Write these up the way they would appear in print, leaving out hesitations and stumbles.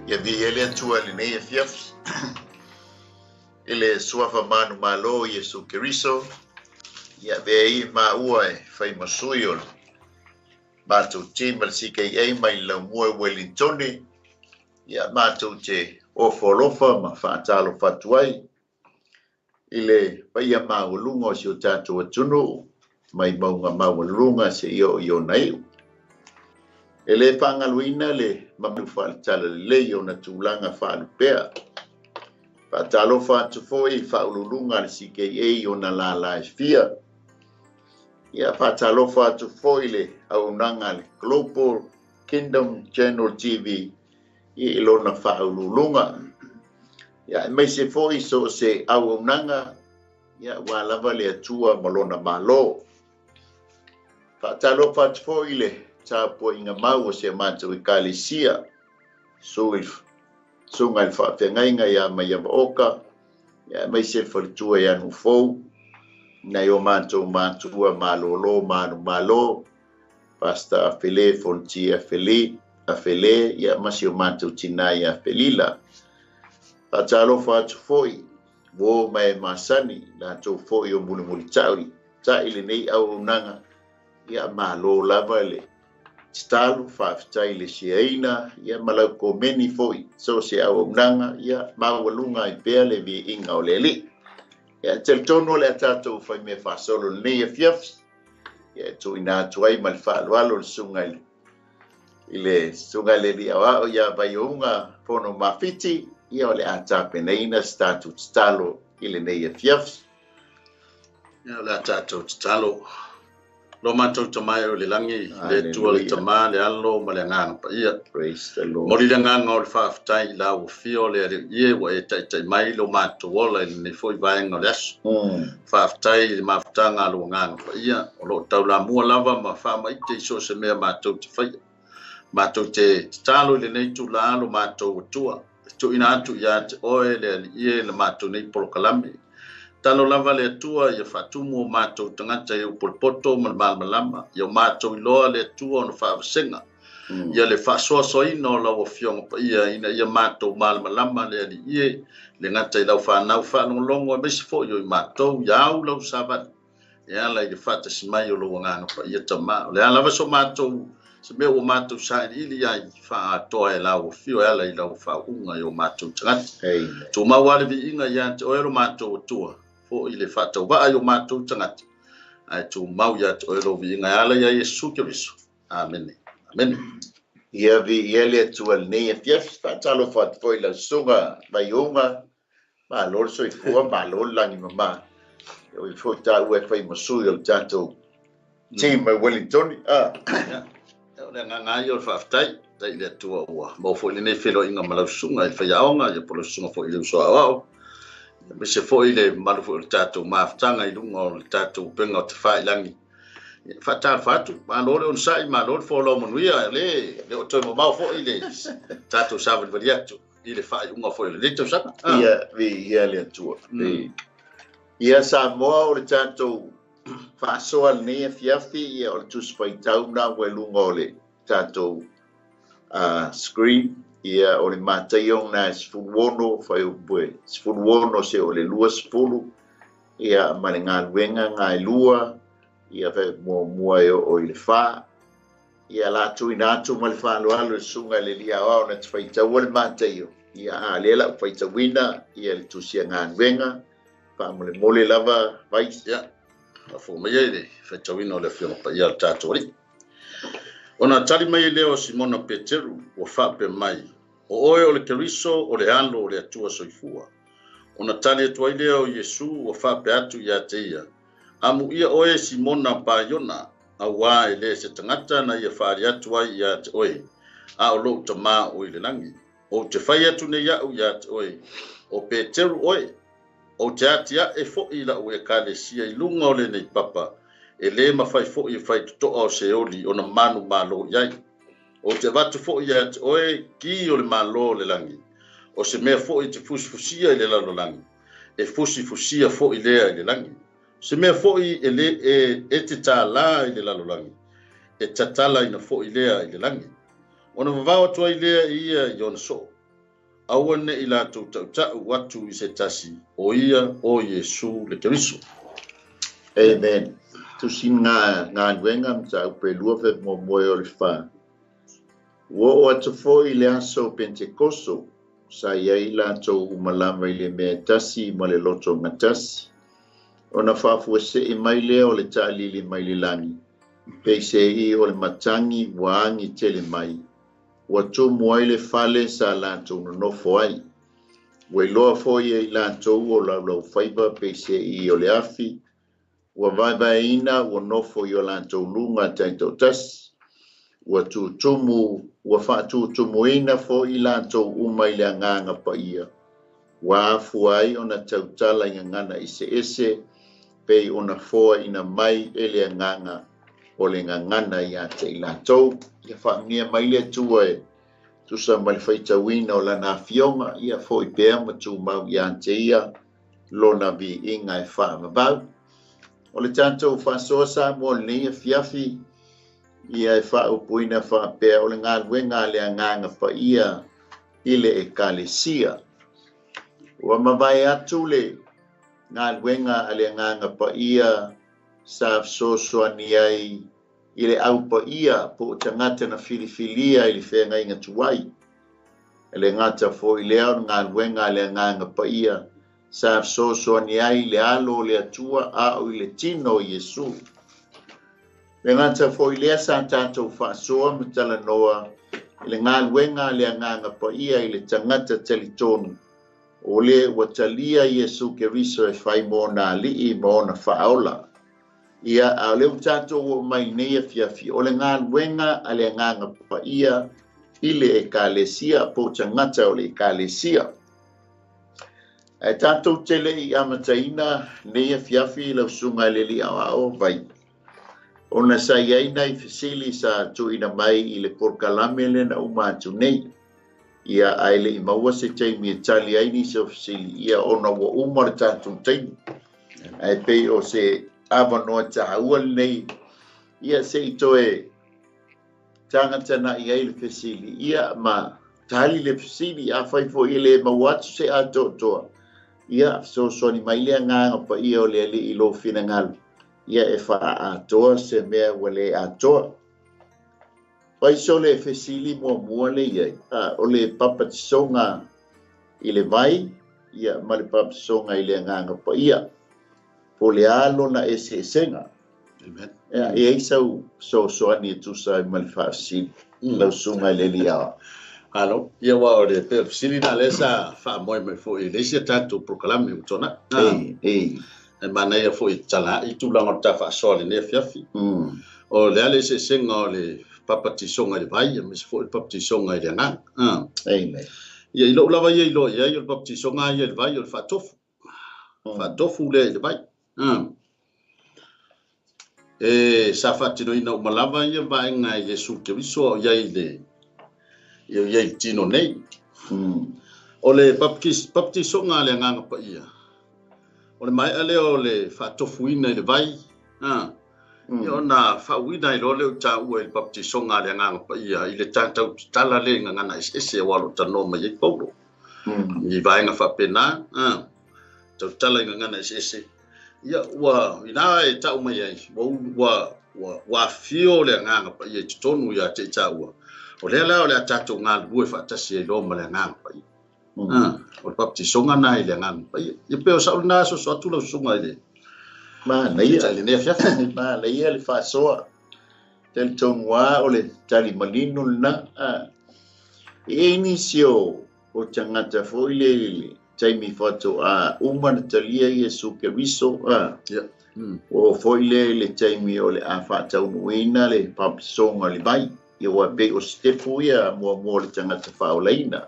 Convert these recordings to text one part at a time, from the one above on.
ia viele atua le nei fiaf ele suafa manu malo Iesu Keriso ia vei maua e fai masui o matou tima le CKA mai la mua Wellingtoni ia matou te ofolofa ma whaatalo fatuai ile paia maulunga o si o tātou atunu mai maunga maulunga se io nei. Ele whangaluina le mamu whaatala le o na tūlanga whaalupea. Whaatalo whaatufoi whaululunga le CKA o na la fia. Ia whaatalo whaatufoi le aunanga le Global Kingdom Channel TV i ilona whaululunga. Ia mai se foi so se aunanga ia walawa le atua malona malo. Whaatalo whaatufoi le tapo inga mau o se matou ekalesia sunga le whaafengainga ia mai amaoka ia mai se whalitua ia nufou na o matou matua malolo malo pasta afele fontia afele ia masi o matou tina ia felila patalo whaatufoi wo mai masani na tau foi o muli tauri ta ile nei au nanga ia malo lava le Stalu whaafitai le siaina ia malau ko meni foi so se au nanga ia mawalunga i pea le vi inga o leli ia tel tono le atatou fai me whaasolo nei e fiafs ia tu ina tuai mal whaalualo le sunga le li awao ia vai unga pono mawhiti ia o le atape neina statu stalo ile nei e fiafs ia le atatou stalo lo matou tamaio le langi le tua le tama le alo ma le nganga pa ia praise the Lord mori le nganga o le whaafitai la o fio le ie wa e tai mai lo matou ola le ne foi vaenga le aso whaafitai le mawhitanga lo nganga pa ia o lo tau la mua lava ma whaamai te iso se mea matou te whaia matou te talo le nei tu la alo matou atua tu ina atu ia te oe le ie le matou nei polokalami talo lava le atua ia whatumu o matou tangata i upolpoto malama ia matou iloa le atua o na whaavasenga ia le whaasoasoina o lau o fionga pa ia matou malama le ali ie le ngata i lau whanau whanongolongo e mesi fo i matou iau lau sabat ia lai le whatasimai o lau nganga pa ia tama le alava so matou se mea o matou sa ili ai whaatoa e lau o fio e lai lau whaunga i o matou tangata tu mawale vi inga ia te oero matou atua o ile fatau va ayo matou tangata ai tu mau ya to elo vi nga ala ya Iesu Keriso amen ia vi ele tu al nei fiaf fatalo fat foi la sunga vai unga ma lor so i fua ma lor langi mama o i fo ta u fai masui o tato team Wellington le nga yo faftai dai le tu o mo fo le nei felo inga malau sunga i fai aonga ya polo sunga fo ile so ao me se foi le malu fo tato maftanga i lunga o tato penga o te fai langi fatal fatu ma lore on sai ma lore fo lo monuia le o to mo mau fo ile tato sabe variato ile fai unga fo le to saka ia vi ia le tu ia sa mo o tato fa so al ne fiafi ia o tu spai tau na welunga o le tato screen ia o le Mataio na sfuluono fai bue sfuluono se o le lua sfulu ia ma le galuega gaelua ia fe mua o i le fā ia latuina atu ma le fāaloalo le suga le liaao na te faitau o le Mataio ia ale la faitauina ia le tusia galuega faamolemole lava vai ia fo mai le faitauina o le fionga pa ia le tatou ali ona tali mai leo Simona Peteru o whape mai. O oe o le Keriso o le alo o le atua soifua. Ona tali atua leo Iesu o whape atu ia te ia. Amu ia oe Simona Paiona a wā e le se tangata na ia whaari atua ia te oe. A o lo tama o i le langi. O te whai atu ne iau ia te oe. O Peteru oe. O te atia e fo i la o ekalesia i lunga o le nei papa. E le mawhai fo i whai tutoa o se oli o na manu malo iai. O te watu fo i at oe ki o le malo le langi. O se mea fo i te fusifusia i le lalo langi. E fusifusia fo i lea i le langi. Se mea fo i e te tā la i le lalo langi. E tatala ina fo i lea i le langi. O na vavao tua i lea i ia i ona so. awane i latou taʻutau atu i se tasi o ia o Iesu le Keriso. Amen. Tusin ngā Galuega mtau pelua fe momoe o le wha. Wo o atu fo i le aso Pentekoso, sa iai latou umalama i le mea tasi ma le loto ngatasi. Ona whaafuese i mai lea o le ta'alili mai le langi. Pei se i o le matangi waangi tele mai. Wa tumu ai le fale sa latou nonofo ai. Wa iloa fo i latou o lau whaiba pei se i o le afi. Wa vaivaina wa nofo i o latou lunga taito tasi. Wa tutumu, wa whaatutumu ina fo i latou umai le anganga pa ia. Wa afu ai ona tautala i ngana ise ese. Pei ona foa ina mai ele nganga o le ngangana ia te i latou. Ia whaamnia mai le tua e tusa mai whaitawina o lana fionga ia fo i pēr matu mau ia te ia lona vi inga e whaamabau. O le tātou whasoa sa mo le ia fiafi ia e whaupuina whaapea o le Galuega le nganga pa ia i le ekalesia. Wa mawai atu le Galuega a le nganga pa ia sa sosoani ai i le au pa ia po tangata na filifilia i le whenga inga tuai. E le ngata fo i leo Galuega le nganga pa ia sa sosoani ai le alo le atua a o i le tino Iesu. Le ngata fo i lea sa tātou whaasoa matala noa i le Galuega le nganga pa ia i le tangata telitonu. O le watalia Iesu Keriso e whai mō nā lii mō na whaola. Ia a leo tātou o mai neia fiafi o le Galuega a le nganga pa ia i le ekalesia po tangata o le ekalesia. E tātou tele i amataina neia fiafi lau sunga le li ao vai. O na sa iaina i fisili sa tuina mai i le porkalame le na umatu nei. Ia aile i maua se taimi e tali aini se ofisili ia ona wa umar tātou taimi. Ai pei o se awanoa tahaua nei ia se itoe tangata na i aile fisili ia ma tali le fisili a whaifo i le mawatu se ato toa. Ia so ni mai le nganga pa ia o le ali i lo fina ngalu. Ia e wha atoa se mea wale atoa. Pai so le fesili mua le iai. O le papatisonga i le vai, ia ma le papatisonga i le nganga pa ia. Po le alo na ese senga. Amen. Ia e eisau so ani tusa i ma le whaasili. Lau sunga i le liawa. Alo, ia wa o le pe fisili na le sa whaamoe mai fo i leisia tātou proklame utona. E mana ia fo i tala i tūlanga ta whaasoa le nea fiafi. O le ale se senga o le papatisonga i vai, me se fo i papatisonga i le nganga. Amen. Ia ilo lava ia ilo ia i le papatisonga i le vai o le whaatofu. Whaatofu le i le vai. E sa whaatino ina umalava ia vaenga i Iesu Keriso ia i le ia i tino nei. O le papatisonga le nganga pa ia. O le mai ale o le whaatofuina i le vai. Ia ona whauina i lole o tā ua i le papatisonga le nganga pa ia. I le tātau tala le ngana ese walo tano mai i paulo. I vaenga whapena. Tau tala i ngana ese. Ia ua ina e tau mai ai. Wa fio le nganga pa ia i tonu ia te tā ua. O le ala o le tātou ngā lue whaatasi e loma le nganga pa ia. O le papatisonga na i le nganga pa ia. Ia peo sa ulina so atu lau sunga i le. Ma ia le whaasoa. Tele tonua o le tali malino na. E inisio o tangata fo i le taimi whato a umana talia Iesu Keriso. O fo i le taimi o le a whaatau nuina le papatisonga le vai. Ia wa be o stefu ia mua le tangata whaolaina.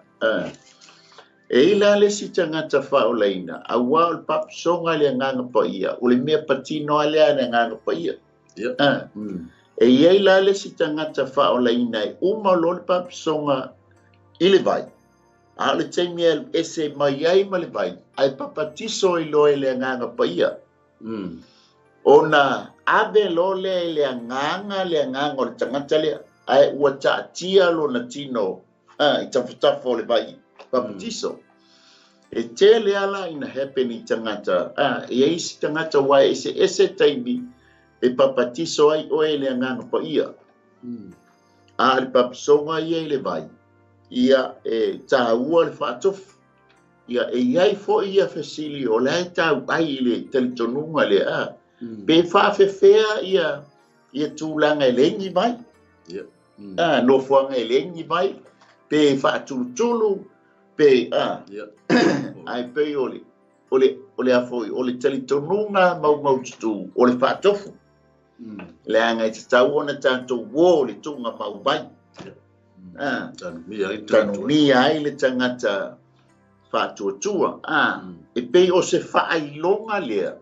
E ila le si tangata whaolaina, a wā o le papatisonga le nganga pa ia, o le mea patino a lea le nganga pa ia. E ia ila le si tangata whaolaina e uma lo le papatisonga i le vai. A le taimia ese mai ai ma le vai, ai papatiso i loe le nganga pa ia. Ona ave lo le nganga o le tangata lea. Ai ua tia lo na tino i tafutafo le vai baptiso. E tele ala ina hapeni tangata. E isi tangata wai ese taimi e papatiso ai o ele nganga pa ia. Le papisonga ia ele vai. Ia e taua le fatofu. Ia e iai fo ia fesili o lai tau ai le telitonunga le Pe whawhewhea ia tūlanga elengi mai. No fuanga elengi mai. Pe whaatulutulu. Pe ai pe ole afoi. Ole telitonunga mau tutu. Ole whaatofu. Le anga i te tau ona tātou wō le tunga mau mai. Tanu nia ai le tangata whaatuatua. E pe o se whaailonga lea.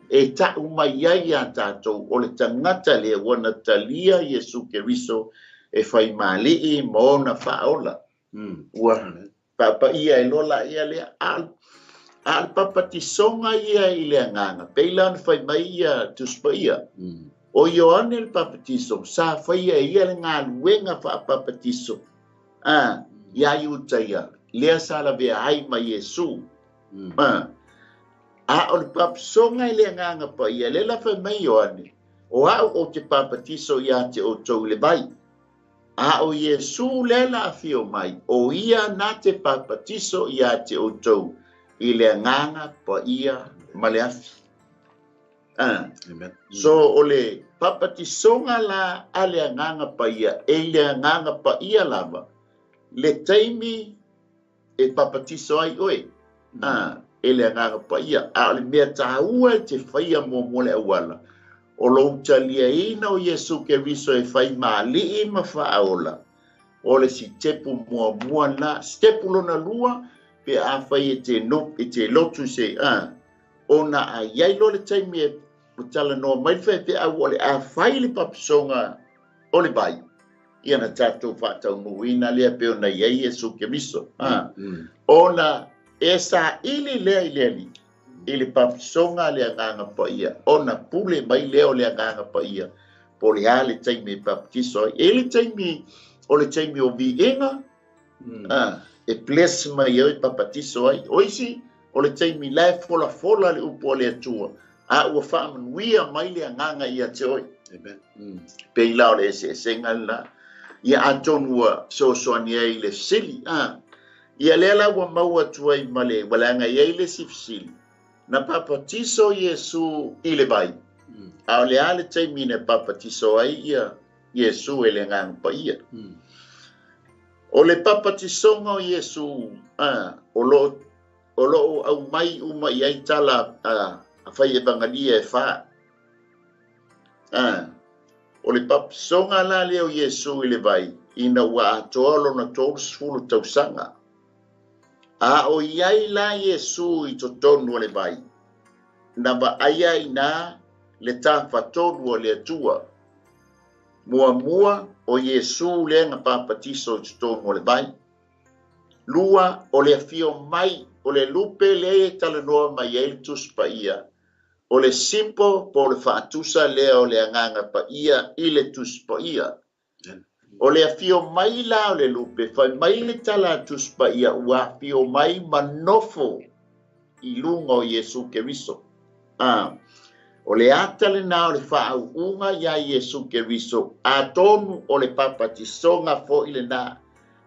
E ta'u mai ai a tātou o le tangata lea wana talia Iesu Keriso e whai māli'i mo na whaola. Ua papa ia e lola ia lea al papatisonga ia i lea nganga. Peilan whai mai ia tuspa ia. O Ioane le papatiso sa whai ia le ngā luenga wha papatiso. Ia iuta ia. Lea sala vea ai mai Iesu. O le papisonga i le nganga pa ia, le la whai mai Ioane. O o te papatiso ia te o tau le vai. O Iesu le la fio mai. O ia na te papatiso ia te o tau i le nganga pa ia ma le afi. So o le papatisonga la a le nganga pa ia, e le nganga pa ia lava. Le taimi e papatiso ai oe. Ele nganga pa ia le mea taua te whaia mo le awala. O lo talia ina o Iesu Keriso e whai māli'i ma whaaola. O le si tepu mua na, stepu lona lua, pe a whai e te lotu se, o na a iailo le taimi e utala noa mai whai pe a wale a whai le papisonga o le bai. Ia na tātou whātau muina lea pe o na iei Iesu Keriso. O na e sa ili lea i lea li. Ili papisonga lea nganga pa ia. O na pule mai leo lea nganga pa ia. Po le a le taimi papatiso. E le taimi o vi inga. E ples mai au i papatiso ai. Oisi, o le taimi lai fola le upo le atua. Ua whaamanuia mai lea nganga ia te oi. Pe i lao le se senga la. Ia atonua soani ai le sili. Ia lela wa maua tuai male walanga ia le sifsili. Na papatiso Iesu i le vai. A le ale taimi ne papatiso ai ia Iesu e le ngang pa ia. O le papatisonga o Iesu o lo au mai uma i ai tala a whai e bangalia e wha. O le papatisonga la leo Iesu i le vai. Ina wa atoalo na tōsfulu tausanga. O iai la Iesu i to tonu le vai. Na ba aia ina le ta fatonu le atua. Mua o Iesu le nga papatiso i to tonu le vai. Lua o le afio mai o le lupe le e talanoa mai eltus pa ia. O le simpo po le faatusa le o le anganga pa ia i le tus pa ia. O le afio mai la o le lupe, whai mai le tala tuspa ia ua afio mai manofo i lunga o Iesu Keriso. O le atale na o le whaau unga ia Iesu Keriso, a tonu o le papatisonga fo i le na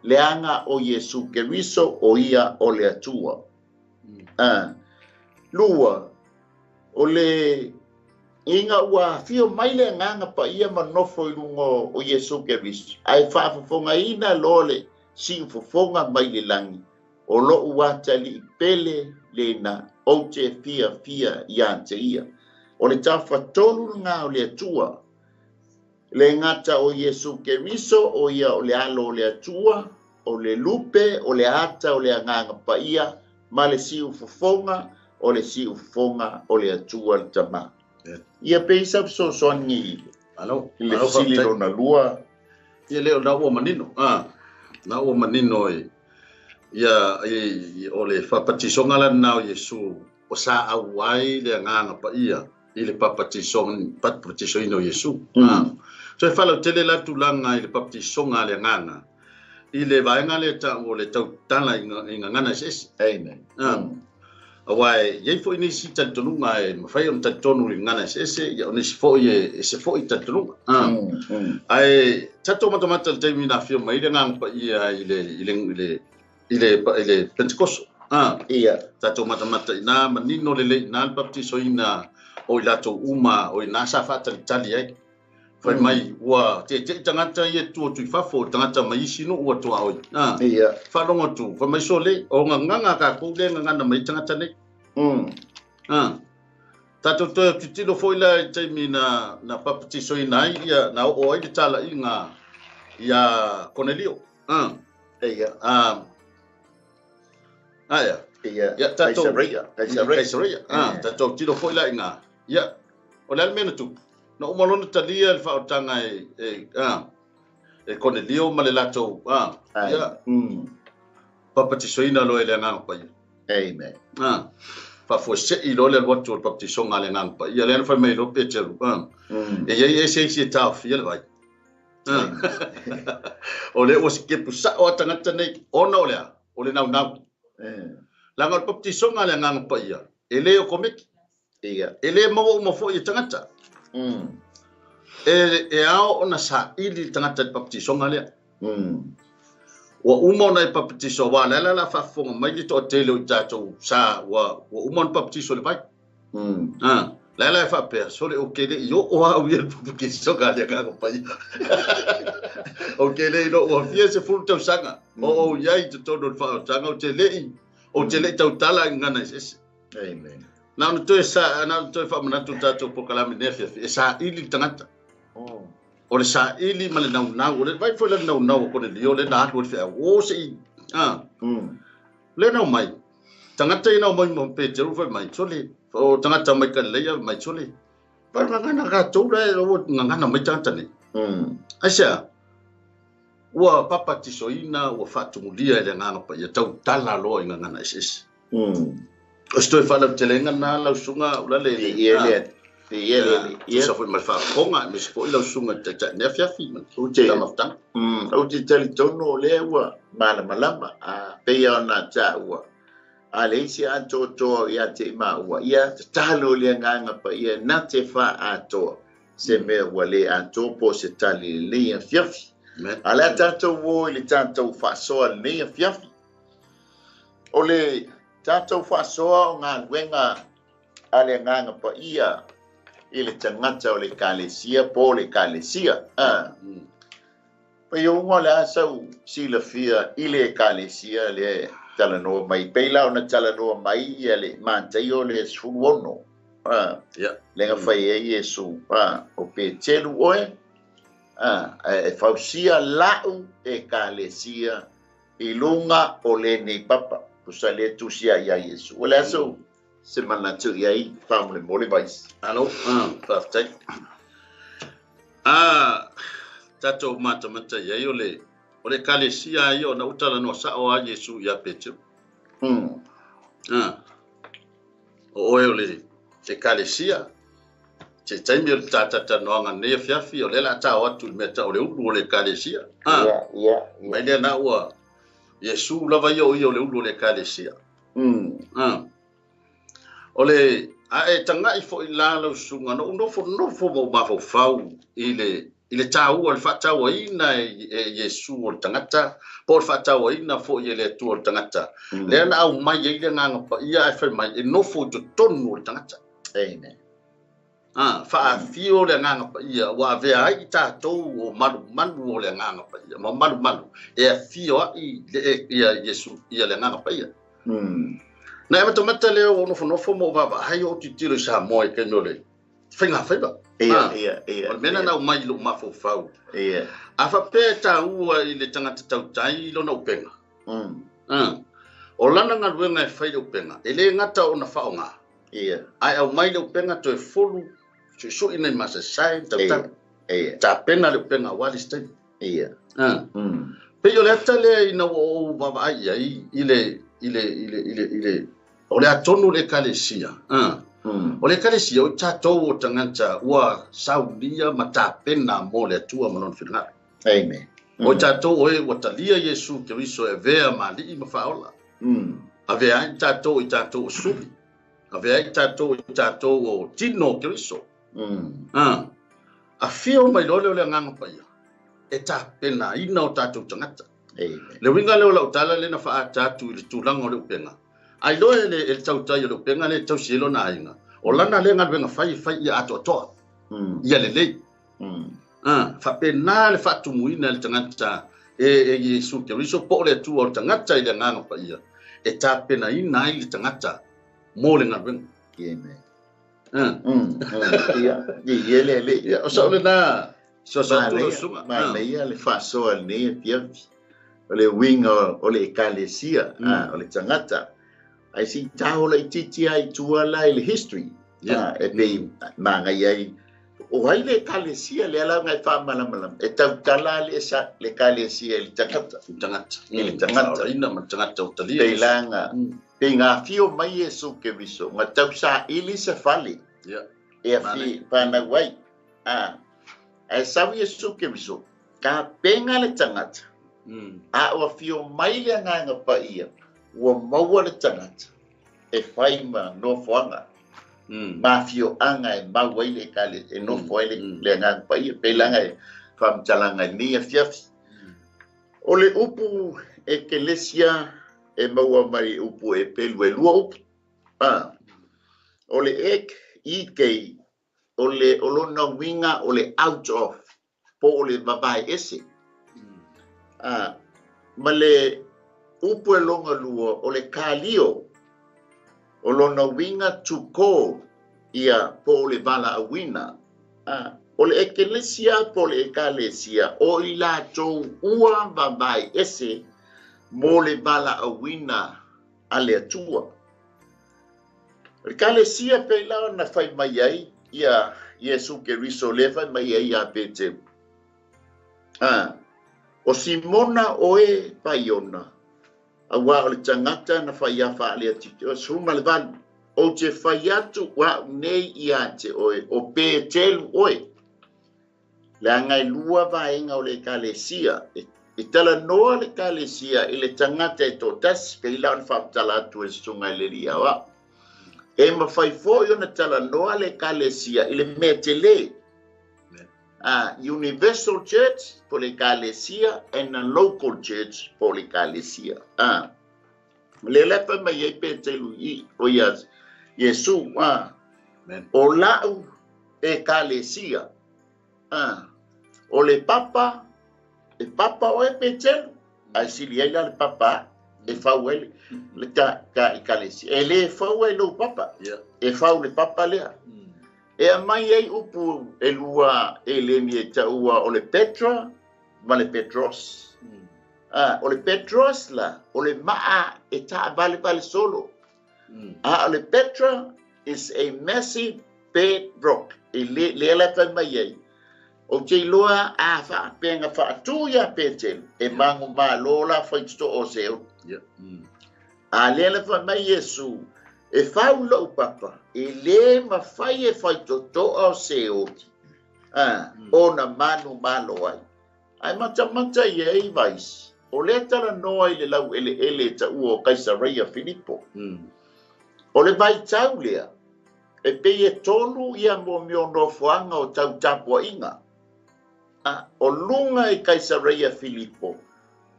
le anga o Iesu Keriso o ia o le atua. Lua, o le inga ua fio mai le nganga pa ia manofo i lunga o Iesu Keriso. Ai whaafafonga ina lole si ufofonga mai le langi. O lo uatali i pele le na o te fia ia te ia. O le tawhatolu ngā o le atua. Le ngata o Iesu Keriso o ia o le alo o le atua. O le lupe, o le ata, o le nganga pa ia. Ma le si ufofonga, o le si ufofonga o le atua le tama. Ia peisa so ni le sili na lua ia leo na ua manino na ua manino ia o le papatisonga la na o Iesu o sa awai le nganga pa ia i le papatisonga no Iesu so e fala tele la tulanga i le papatisonga le nganga i le vaenga le ta o le tau tala inga ngana ses. Amen. Awai, yei fo ini si tantununga e mawhai on tantonu i ngana ses ya oni si fo i se fo i tantununga. Ai tato matamata le taimi na fio mai le ngang pa ile Pentecost. Ia. Tato matamata ina manino le ina baptiso ina o ilato uma o ina sa fa tali ai. Fai mai ua te tangata ia tu fafo tangata mai sino ua tu au. Ia. Fa longo tu fa mai sole o nganga ka ko le ngana mai tangata nei. Tato to titilo foi la taimi na baptiso ina ia na o ai tala inga ia Cornelio. Ia. Aya. Ia. Ya tato Kaisaria. Tato tilo foi la inga. Ya. O le mena tu. No umalona talia le faotanga e Cornelio ma le latou. Ya. Papatisoina lo ele ngang pa. Amen. Fa fo se I lo le watu papatisonga le ngang pa. Ya le fa mai lo petelu. E ye se taf ya le vai. O le o ke pusa o tangata nei ona o le. O le nau. Langa papatisonga le ngang pa ia. Ele o komik. Ia. Ele mo fo I tangata. E ao ona sa ili tangata papatisonga lea. Wa umona I papatiso wa la fafonga mai li to tele o tatou sa wa umona papatiso le vai. La fa pe so le okele yo o a wi papatiso ka le ka pa. Okele no o fie se fulu tau sanga. O yai te todo fa sanga o tele tau tala ngana ese. Amen. Na no to fa mana tu tatou po kala me nefia e sa ili tangata. O le sa ili ma le nau o le vai foi le nau ko le lio le na ko fe o se le nau mai tangata ina mai mo pe teru foi mai sole o tangata mai ka le mai sole pa ngana ka to le o ngana mai tangata ni asia wa papa tisoina wa fatu mulia le ngana pa ya tau tala lo ngana ss o sto fa la telenga na la sunga la le Ia foi mal fa konga me se foi la sunga tata ne fiafi o te tamafta o te teletono le ua malama a peia na ta ua a le si a to ia te ma ua ia talo le nganga pa ia na te fa a to se me ua le a to po se tali le fiafi a le tato wo le tato fa so le fiafi o le tato fa so nga wenga a le nganga pa ia ile tangata o le ekalesia po le ekalesia pa yo ngola sau sila fia ile ekalesia le talano mai peila ona talano mai ia le Mataio le suono le nga fai e Yesu o pe telu oe e fausia lau ekalesia ilunga o le nei papa pusa le tusia ia Yesu wala so semana tu yai family mole vais alo perfect tato mata yai ole kalesia yo na utala no sa o Yesu ya petu o ole te kalesia te taimi o tata no nga ne fiafi ole la ta o tu meta ole u ole kalesia mai le na wa Yesu lava yo le u ole kalesia ole e tanga I fo ila lo sunga no fo mo ma fo fau ile tau al fa tau ina Yesu o tangata por fa tau ina fo ile tu o tangata le na au mai ile nga pa ia fa mai no fo to tonu o tangata amen fa fio le nga pa ia wa ve ai ta to o malu le nga pa ia malu e fio ia Yesu ia le nga pa ia na e matamata le o nofo mo baba hai o titiro sa mo e kenole finga ia o mena na mai lo mafo fau a fa peta ua ile tangata tau tai lo na upenga o lana nga luenga e fai upenga ele ngata o na faonga ai au mai le upenga to e folu so ina masa sai tau ta pena le upenga wali stai pe yo le tale ina o baba ai ile ole atonu le ekalesia o le ekalesia o tatou o tangata ua saulia ma tapena mo le atua ma lona finagalo amen O tātou oe wa talia Iesu Keriso e vea mali ma faola. A vea ai tātou I tātou subi. A vea ai tātou I tātou o tino Keriso. A fio mai lole o le nganga paia. E tā pena ina o tātou tangata. Le winga leo lau tala le na faa tātou I le tūlanga o le upenga. Ai loe le tautai o le upenga le tau sielo na ainga. O lana le ngā wenga fai I ato atoa. Ia le lei. Fa pena le fa tumuina le tangata e Iesu Keriso po le tu o tangata I le nganga paia. E tā pena ina I le tangata mo le ngā wenga. Ia le. O sa ole na. Ma leia le fa soa ne pia. O le winga o le ekalesia o le tangata. Ai si tau le titi ai tua la le history. E pe manga ai o hai le ekalesia le ala ngai fa malam. E tau tala le sa le ekalesia le tangata. Le tangata ina ma tangata o talia. Pe langa. Pe ngā fio mai Iesu Keriso. Ngā tau sa ili se fale. E a fi Panawai. E sawi Iesu Keriso. Ka penga le tangata. A o fio mai le nganga paia. Ua maua le tangata. E fai ma no foanga. Ma fio anga e maua le kale. E no foai le nganga paia. Pe langa e whamtalanga ni a fiafi. O le upu ekalesia e maua mai upu e pelu e lua upu. O le I kei. O le olona winga o le out of. Po o le babai ese. Ma le upu e longa lua o le kalio. O lona winga to call. Ia po o le bala awina. O le ekalesia po le ekalesia. O I la tou ua babai ese. Mo le bala awina a le atua. Le ekalesia pe lao na fai mai ai. Ia Iesu Keriso le fai mai ai a pete. O Simona oe paiona. Awa o le tangata na fai a wha le atiti. O suma le vanu. O te fai atu wa nei I ate oe. O pe telu oe. Le angai lua vaenga o le ekalesia. I tala noa le ekalesia I le tangata e tō tasi. Pe ilau ni whaaptala atu e sunga I le ria wa. E mawhai fōi o na tala noa le ekalesia I le mea te le. Universal Church po le ekalesia and a local church po le ekalesia. Le lepa mai e pe te lui o Iesu. O lau ekalesia. O le papa. E papa o e pe telu. Ai sili ai la le papa. E fau ele. Le ka ekalesia. E le fau e lo papa. E fau le papa lea. E a mai ei upu e lua e leni e taua o le Petra, ma le Petros. O le Petros la, o le maa e taa vale solo. O le Petra is a massive bedrock. E le ala fai mai ei. O te loa a wha penga wha atu ia petel. E mangu maa lola fai tuto o seo. A le ala fai mai Iesu. E whau lau papa, e le mawhai e whai toto au se oti. O na manu malo ai. Ai mata I ei vais. O le tala noa I le lau ele ta ua o 𝚚𝚑𝚙𝚢𝚑𝚝. O le vai tau lea. E pe e tolu ia mo mio no fuanga o tau tapua inga. O lunga I 𝚚𝚙𝚢𝚑𝚝.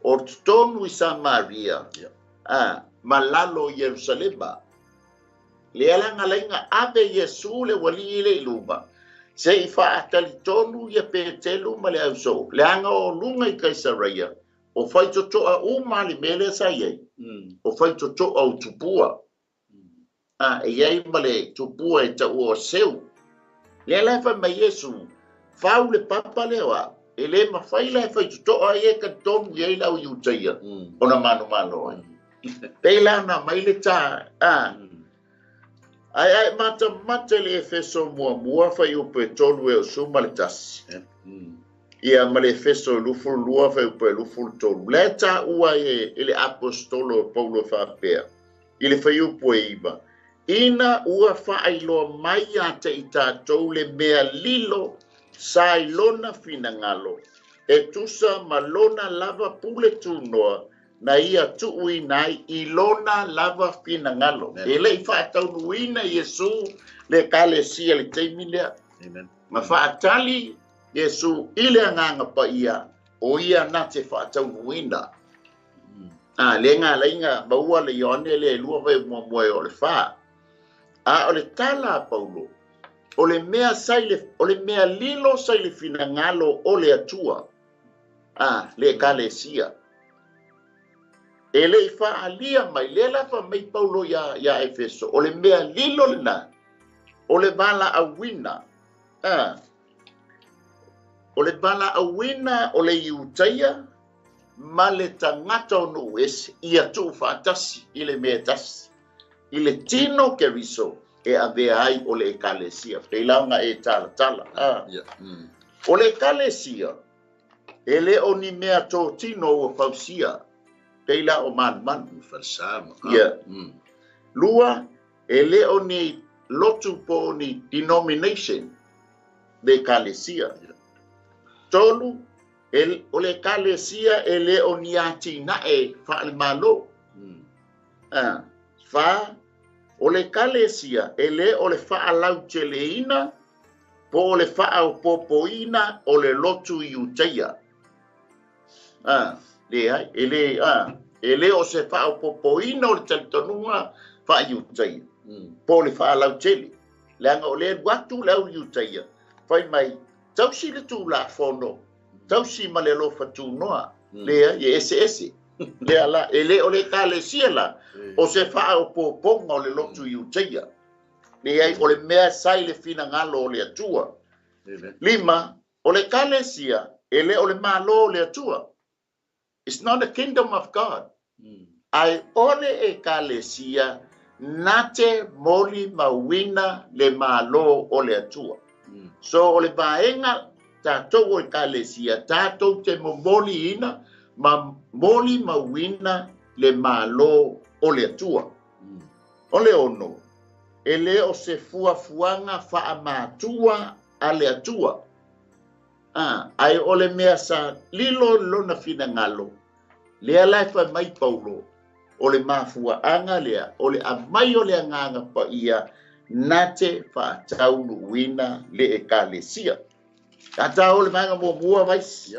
O tonu I Samaria. Malalo Jerusalema. Le alanga lainga abe Iesu le wali le iluma. Se I wha atali tonu ia pe telu ma le au so. Le anga o lunga I 𝚚𝚙𝚢𝚑𝚝. O whai totoa uma li mele sa iei. O whai totoa o tupua. E iei ma le tupua e ta ua seu. Le ala whai mai Iesu. Whau le papa le wa. E le ma whai la whai totoa e ka tonu iei lau iutaia. O na manu malo ai. Pela na mai le ta. Ai mata le efeso mua fai upe tolu e o suma le tasi. Ia ma le efeso lufulu lua fai upe lufulu tolu. Le ta ua e le apostolo Paulo whapea. I le fai upe iba. Ina ua whaailoa mai ata I tātou le mea lilo sa ilona fina ngalo. e tusa malona lava pule tunoa na ia tuui nai i lona lava finangalo. E le i whaataunuina Iesu le ekalesia le teimilea. Ma whaatali Iesu ile anganga pa ia o ia na te whaataunuina. Le ngā lainga maua le ione le lua vai moe o le wha. O le tala Paulo. O le mea lilo sai le finangalo o le atua. Le ekalesia. E le i whaalia mai, le lafa mai Paulo ia Efeso. O le mea lilo le na. O le bala awina. O le bala awina o le iutaia. Ma le tangata o no ese. Ia tu whaatasi i le mea tasi. I le tino keriso. E avea ai o le ekalesia. Peilaunga e tala. O le ekalesia. E le o ni mea tō tino o pausia. Peila o man. Falsama. Lua, e le o ni lotu po ni denomination. De ekalesia. Tolu, o le ekalesia e le o ni ati na e whaale malo. O le ekalesia e le o le whaalau teleina. Po o le whaau popoina o le lotu iuteia. Ele o se whao popoina o le talitonunga wha iuteia. Po le whaalau tele. Leanga o le watu lau iuteia. Whai mai, tausi le tū la whono. Tausi ma le lofa tū noa. Lea, ye ese. Lea la, ele o le ekalesia la. O se whao poponga o le lotu iuteia. Lea, o le mea sai le fina ngalo o le atua. Lima, o le ekalesia, ele o le malo o le atua. It's not the kingdom of God. Ai ole ekalesia nate moli mawina le malo o le atua. So o le vaenga tātou o ekalesia, tātou te moli ina, ma moli mawina le malo o le atua. O le ono, ele o se fuafuanga whaamatua a le atua. Ai ole mea sa lilo lona fina ngalo. Lea lai whai mai Paulo. Ole mafua anga lea. Ole amai o le anganga pa ia. Nate whaataunu wina le ekalesia. Kata ole maenga mua vais.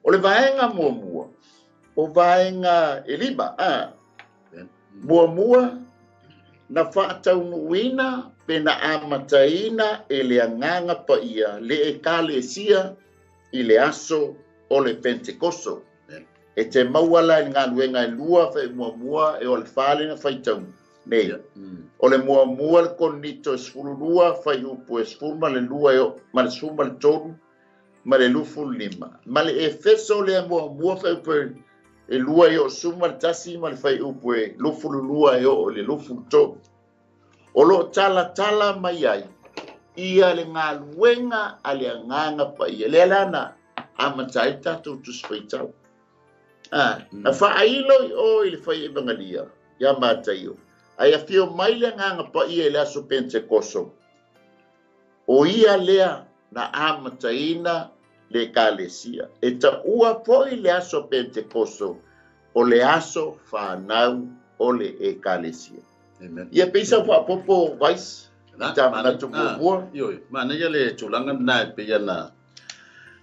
Ole vaenga mua. O vaenga elima. Mua na whaataunu wina. Pena amataina e le anganga pa ia le ekalesia i le aso o le Pentekoso. E te mauala i Galuega e lua whai mua e o le whālenga whaitau. Nei, o le mua le konito e sfululua whai upu e sfulma le lua e o, ma le sfulma le tonu, ma le lufu lima. Ma le Efeso le mua whai upu e lua e o suma le tasi, ma le whai upu e lufu lua e o le lufu tonu. O lo tala mai ai, ia le Galuega a le anganga pa ia. Le alana, amatai tātou tu spaitau. Na whaailo i le whai evangelia, ia Mataio. Ai a whio mai le anganga pa ia le aso Pentekoso. O ia lea na amataina le ekalesia. E ta ua poi le aso Pentekoso, o le aso whanau o le ekalesia. Ia peisa wa popo vais na tupu mana ia le tulanga na pe na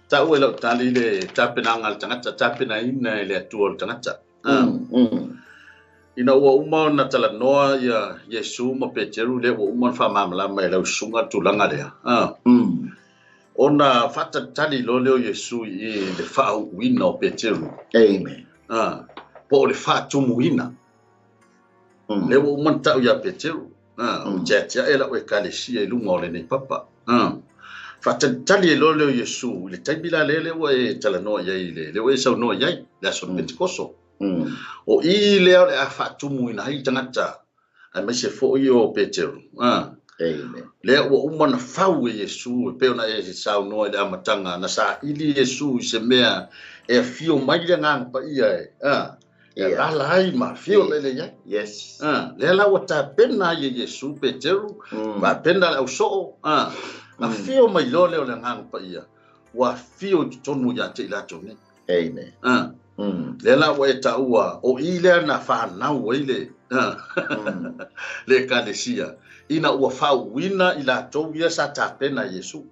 ta o le tali le tapenanga tangata tapena ina le atu tangata ina o uma na tala noa ia Yesu mo Peteru le o uma fa mamala mai le sunga tulanga le ona fata tali lo le Yesu i le fa wina Peteru amen po le fa tumuina le o manta o ia Peteru o tia ela o ekalesia lunga o le nei papa fata tali lo le Yesu le taibila le o e tala no ia le o e sa no ia la so Pentekoso o i le a fatumu ina hi tangata ai mai se fo i o Peteru amen le o umana fau Yesu pe ona e sa no le amatanga na sa ili Yesu se mea e fio mai le ngang pa ia la lai ma fio le ya yes le la wata pena Yesu Peteru ma pena au so a fio mai lo le ngang pa ia wa fio tonu ya te la tonu Amen. le la wa ta ua o ile na fa na o ile le ekalesia ina ua fa wina ila to ia sa ta pena Yesu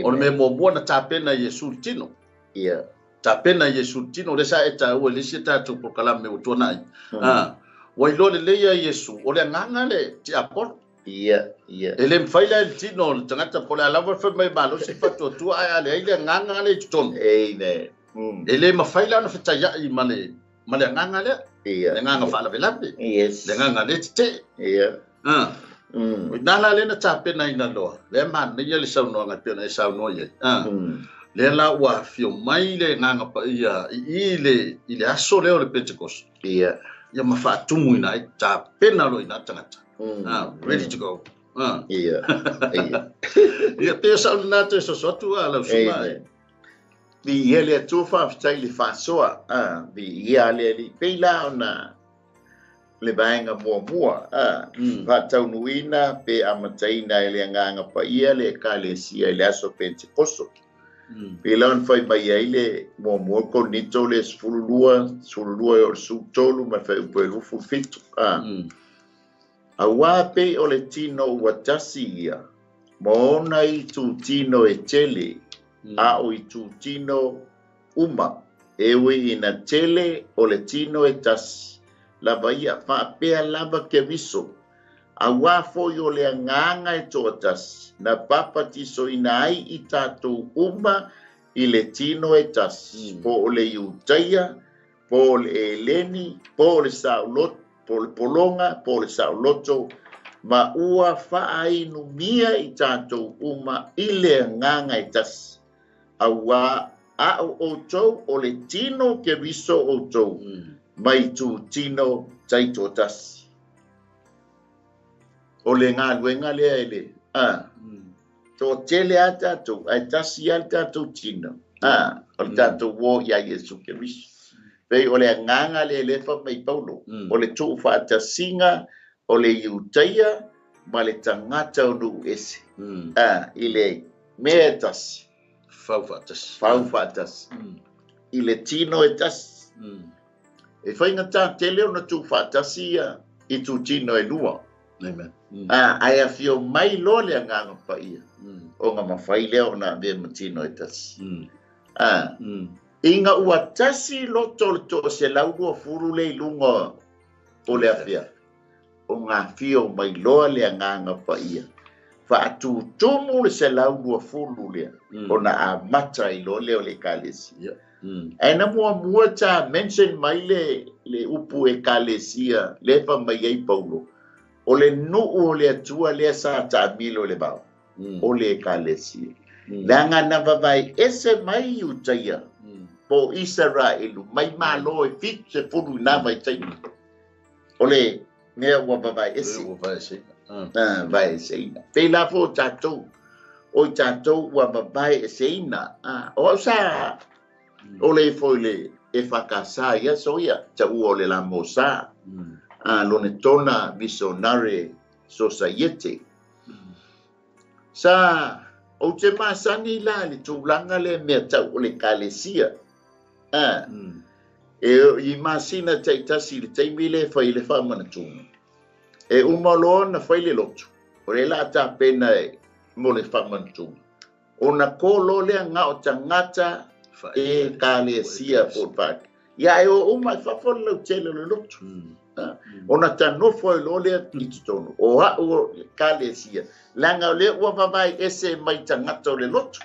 o me mo na ta pena Yesu tino Yeah. ta pena Yesu tino le sa eta ua le sita to por kala me utona wa ilo le ya Yesu o le nganga le ti apol Yeah. ele mfaila tino tangata pola lava fa mai malo se fa to tu ai ale ile nganga le ton Amen. ele mafaila na fita ya i male nganga le Yeah. le nganga fa la velabe Yes. le nganga le te Yeah. nala le na tape na ina loa le man ne le sau no ngate na sau no ye le la wa fio mai le nganga pa ia ile aso le o le Pentecost Yeah. ya mafa tumu ina tape na lo ina tangata ready to go Yeah. ia pe sau na te so tu ala suma Bi ele tu fa style fa soa bi ia le pela ona le bainga mua fa tau nuina pe amataina ele nganga pa ia le ekalesia le aso Pentecost pela on fai mai ele mua ko nito le sululua o su tolu ma fa po lu fu fit awa pe o le tino watasi ia mo nai tu tino e tele a o i tino uma ewe ina tele o le tino e tas lava ia fa pea lava ke viso a wafo yo le nganga e totas na papa tiso ina ai i tatou uma i le tino e tas po o le iutaia po le eleni po le saulot po le polonga po le sauloto ma ua fa ai numia i tatou uma i le nganga e tas awa a o tau o le tino ke viso o tau mai tu tino tai totas o le ngā luenga lea ele to tele ata tu ai tasi ata tu tino o le tato wo ia Yesu ke viso pei o le nganga le fa mai Paulo o le tu fa ata singa o le iutaia ma le tangata o nu ese ile metas Faufatas. I le tino e tas. E whainga tā te leo na tū whātasia i tū tino e lua. Amen. Ai a whio mai lo le nganga pa ia. O ngā mawhai leo na vea ma tino e tas. Inga ua tasi loto le to se laurua furu le lunga o le awhia. O ngā whio mai loa le nganga pa ia. Fa'atu tumu le se laurua furu lea. Ona a mata i lo leo le ekalesia. E na mua ta mention mai le upu ekalesia le fa mai ai Paulo. O le nuu o le atua le sa ta milo le bao. O le ekalesia. Langa na vavai ese mai utaia. Po Israelu mai malo e fit se furu na vai tai. O le mea ua vavai ese. Vai seina. Pe la fo tatou. O tatou ua vavai e seina. O sa o le foi le e whakasa ia soia. Ta ua o le la mosa. Lone tona visionare society. Sa o te masani la le tūlanga le mea tau o le ekalesia. I masina te tasi le teimi le whai le whamana tūna. E umaloa na whai le lotu. O le la ta pena e mo le whamana tūna. O na kōlo lea ngā o tangata e ekalesia por pāk. Ia e o umai whawhona lau tele le lotu. O na tanofo e lo lea titono. O ha o ekalesia. Langa o le ua vavai ese mai tangata o le lotu.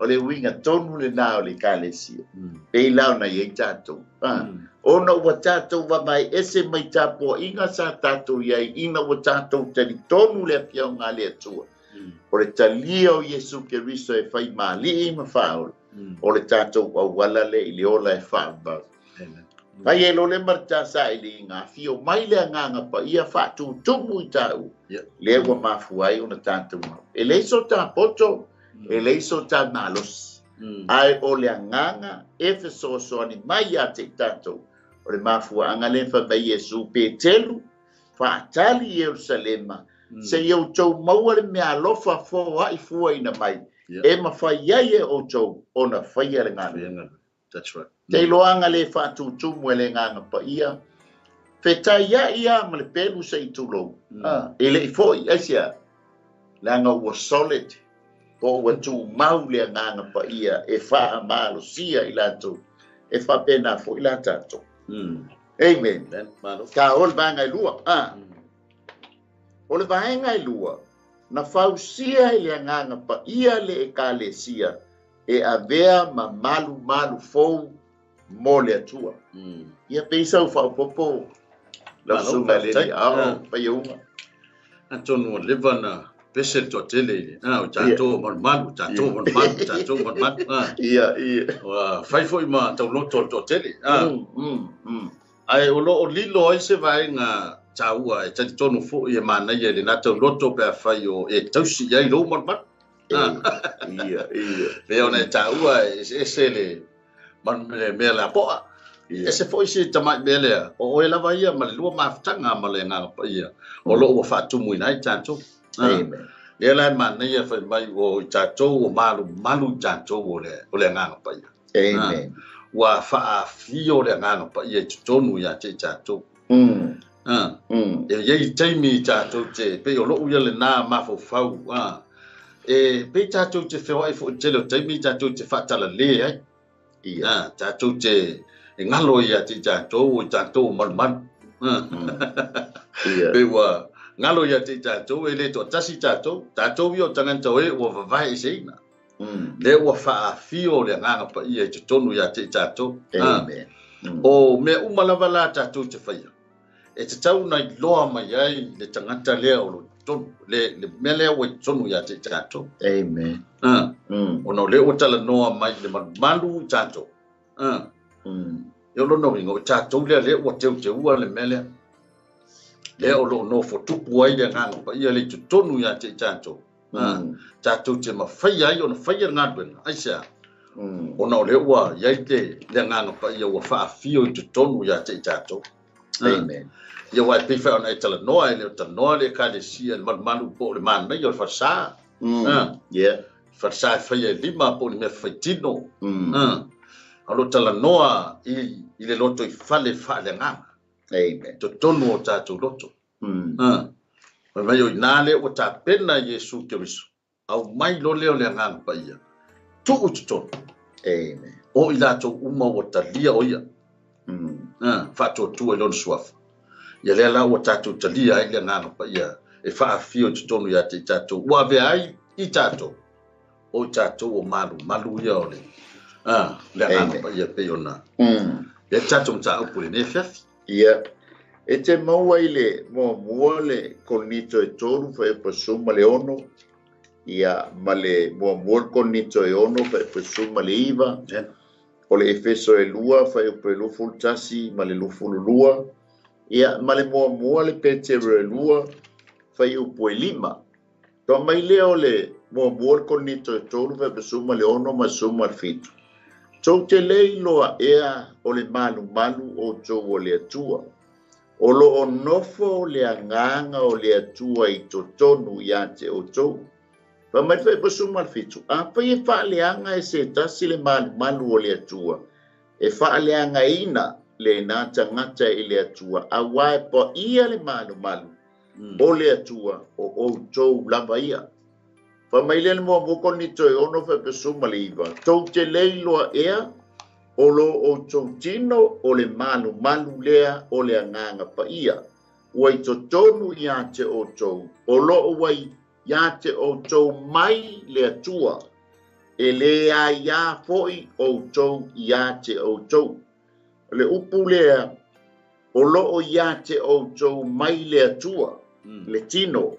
O le winga tonu le nā o le ekalesia. Pei lau na iei tātou. O na ua tātou vavai ese mai tāpua inga sa tātou iei ina ua tātou tali tonu le afiao ngā le atua. O le talia o Yesu Keriso e whai mali i mawhaola. O le tātou au wala le i le ola e whaambau. Pai e lo le marta sa i le ngā fio mai le nganga pa ia whātu tumu i tāu. Le ua mafuai o na tātou mau. E leiso tā poto, e leiso tā malos. Ai o le nganga e whesoso ani mai a te tātou. O le mafua anga le whamai Yesu pe telu, whaatali Jerusalema. Se iau tau maua le mea lofa fōa i fua ina mai. e mawhai ai e o tau ona whai ale ngā. That's right. Te loanga le whātutumu e le nganga paia. Whetai ia ma le pelu sa i tūlou. E le i fōi asia. Langa ua solid. Po ua tū mau le nganga paia e wha malo sia i lato. E wha pena fo i latato. Amen. Ka ol vanga i lua. O le vanga i lua. Na fausia i le nganga paia le ekalesia. E avea ma malu fou mo le atua. Ia peisa u whaupopo. La sunga le ni ao pa iunga. Antonu o lewa na pese to tele. O tato malu. Ia. Whaifo i ma tau loto to tele. Ai o lo o lilo ai se vai ngā taua e tati tonu fo i e mana i e le nā tau loto pe a whai o e tausi ai lo man. Ia. Leo ne taua e se le mea la poa. E se foi se tamai mele o e lava ia ma le lua mafutanga ma le nganga pa ia. O lo ua whaatumu i nai tātou. Amen. Lea lai mana ia whai mai o tātou o malu tātou o le nganga pa ia. Amen. Ua whaafio le nganga pa ia tutonu ia te tātou. E iei teimi tātou te pe o lo uia le nā mafau. E pe tātou te whewai fo te leo teimi tātou te whaatala le ai. Ia. Tātou te e ngalo ia te tātou man. Pe wa ngalo ia te tātou e le to tasi tātou i o tangantau e ua vavai se ina. Le ua whaafio le nganga pa ia te tonu ia te tātou. Amen. O me umalawa la tātou te whaia. E te tau nai loa mai ai le tangata lea o lo tonu. Le mele o e tonu ia te tātou. Amen. Ono le o tala noa mai le malu tātou. Yo lo no ingo tātou le o te ua le mele. Le o lo no fo tupu ai le nganga pa ia le tonu ia te tātou. Tātou te mawhai ai o na whaia ngādwena. Aisea. Ono le ua iai te le nganga pa ia ua whaafio i tonu ia te tātou. Amen. Ia wai piwhai ona e tala noa e le o tala noa le ekadesia le malu po le mana i o le whasa. Yeah. Whasa e whaia e lima po le mea whaitino. Alo tala noa i le loto i whale le nganga. Amen. To tonu o tātou loto. Mai o nāle o tā pena Iesu Keriso. Au mai lo leo le nganga pa ia. Tu o tonu. Amen. O i lātou uma o talia o ia. Whātua tua i lona suafa. Ia lea la o tātou talia ai le nganga pa ia. E whaafio te tonu ia te tātou. Ua vea ai i tātou. O tātou o malu ia o le. Le nganga pa ia pe ona. Ia tātou mta upu le ne fiafi. Ia. E te maua i le mua le konito e toru fa e pasuma le ono. Ia ma le mua konito e ono fa e pasuma le iwa. O le efeso e lua fa e pe lufu tasi ma le lufu lua. Ia ma le mua le petero e lua fa e upu e lima. Toa mai leo le mua konito e toru fa e pasuma le ono ma suma al fitu. Tau te leiloa ea o le malu o tau o le atua. O lo o nofo le anganga o le atua i to tonu i ate o tau. Pa mai fai pasuma al fitu. Pa e wha leanga e se tasi le malu o le atua. E wha leanga ina le nata ngata i le atua. A wae po ia le malu o le atua o tau lava ia. Fa mai le mo boko ni toi ono fa pesuma le iwa. Tau te leiloa ea o lo o tau tino o le malu lea o le anganga pa ia. Wai to tonu ia te o tau. O lo wai ia te o tau mai le atua. E le a ia foi o tau ia te o tau. Le upu lea o lo ia te o tau mai le atua. Le tino.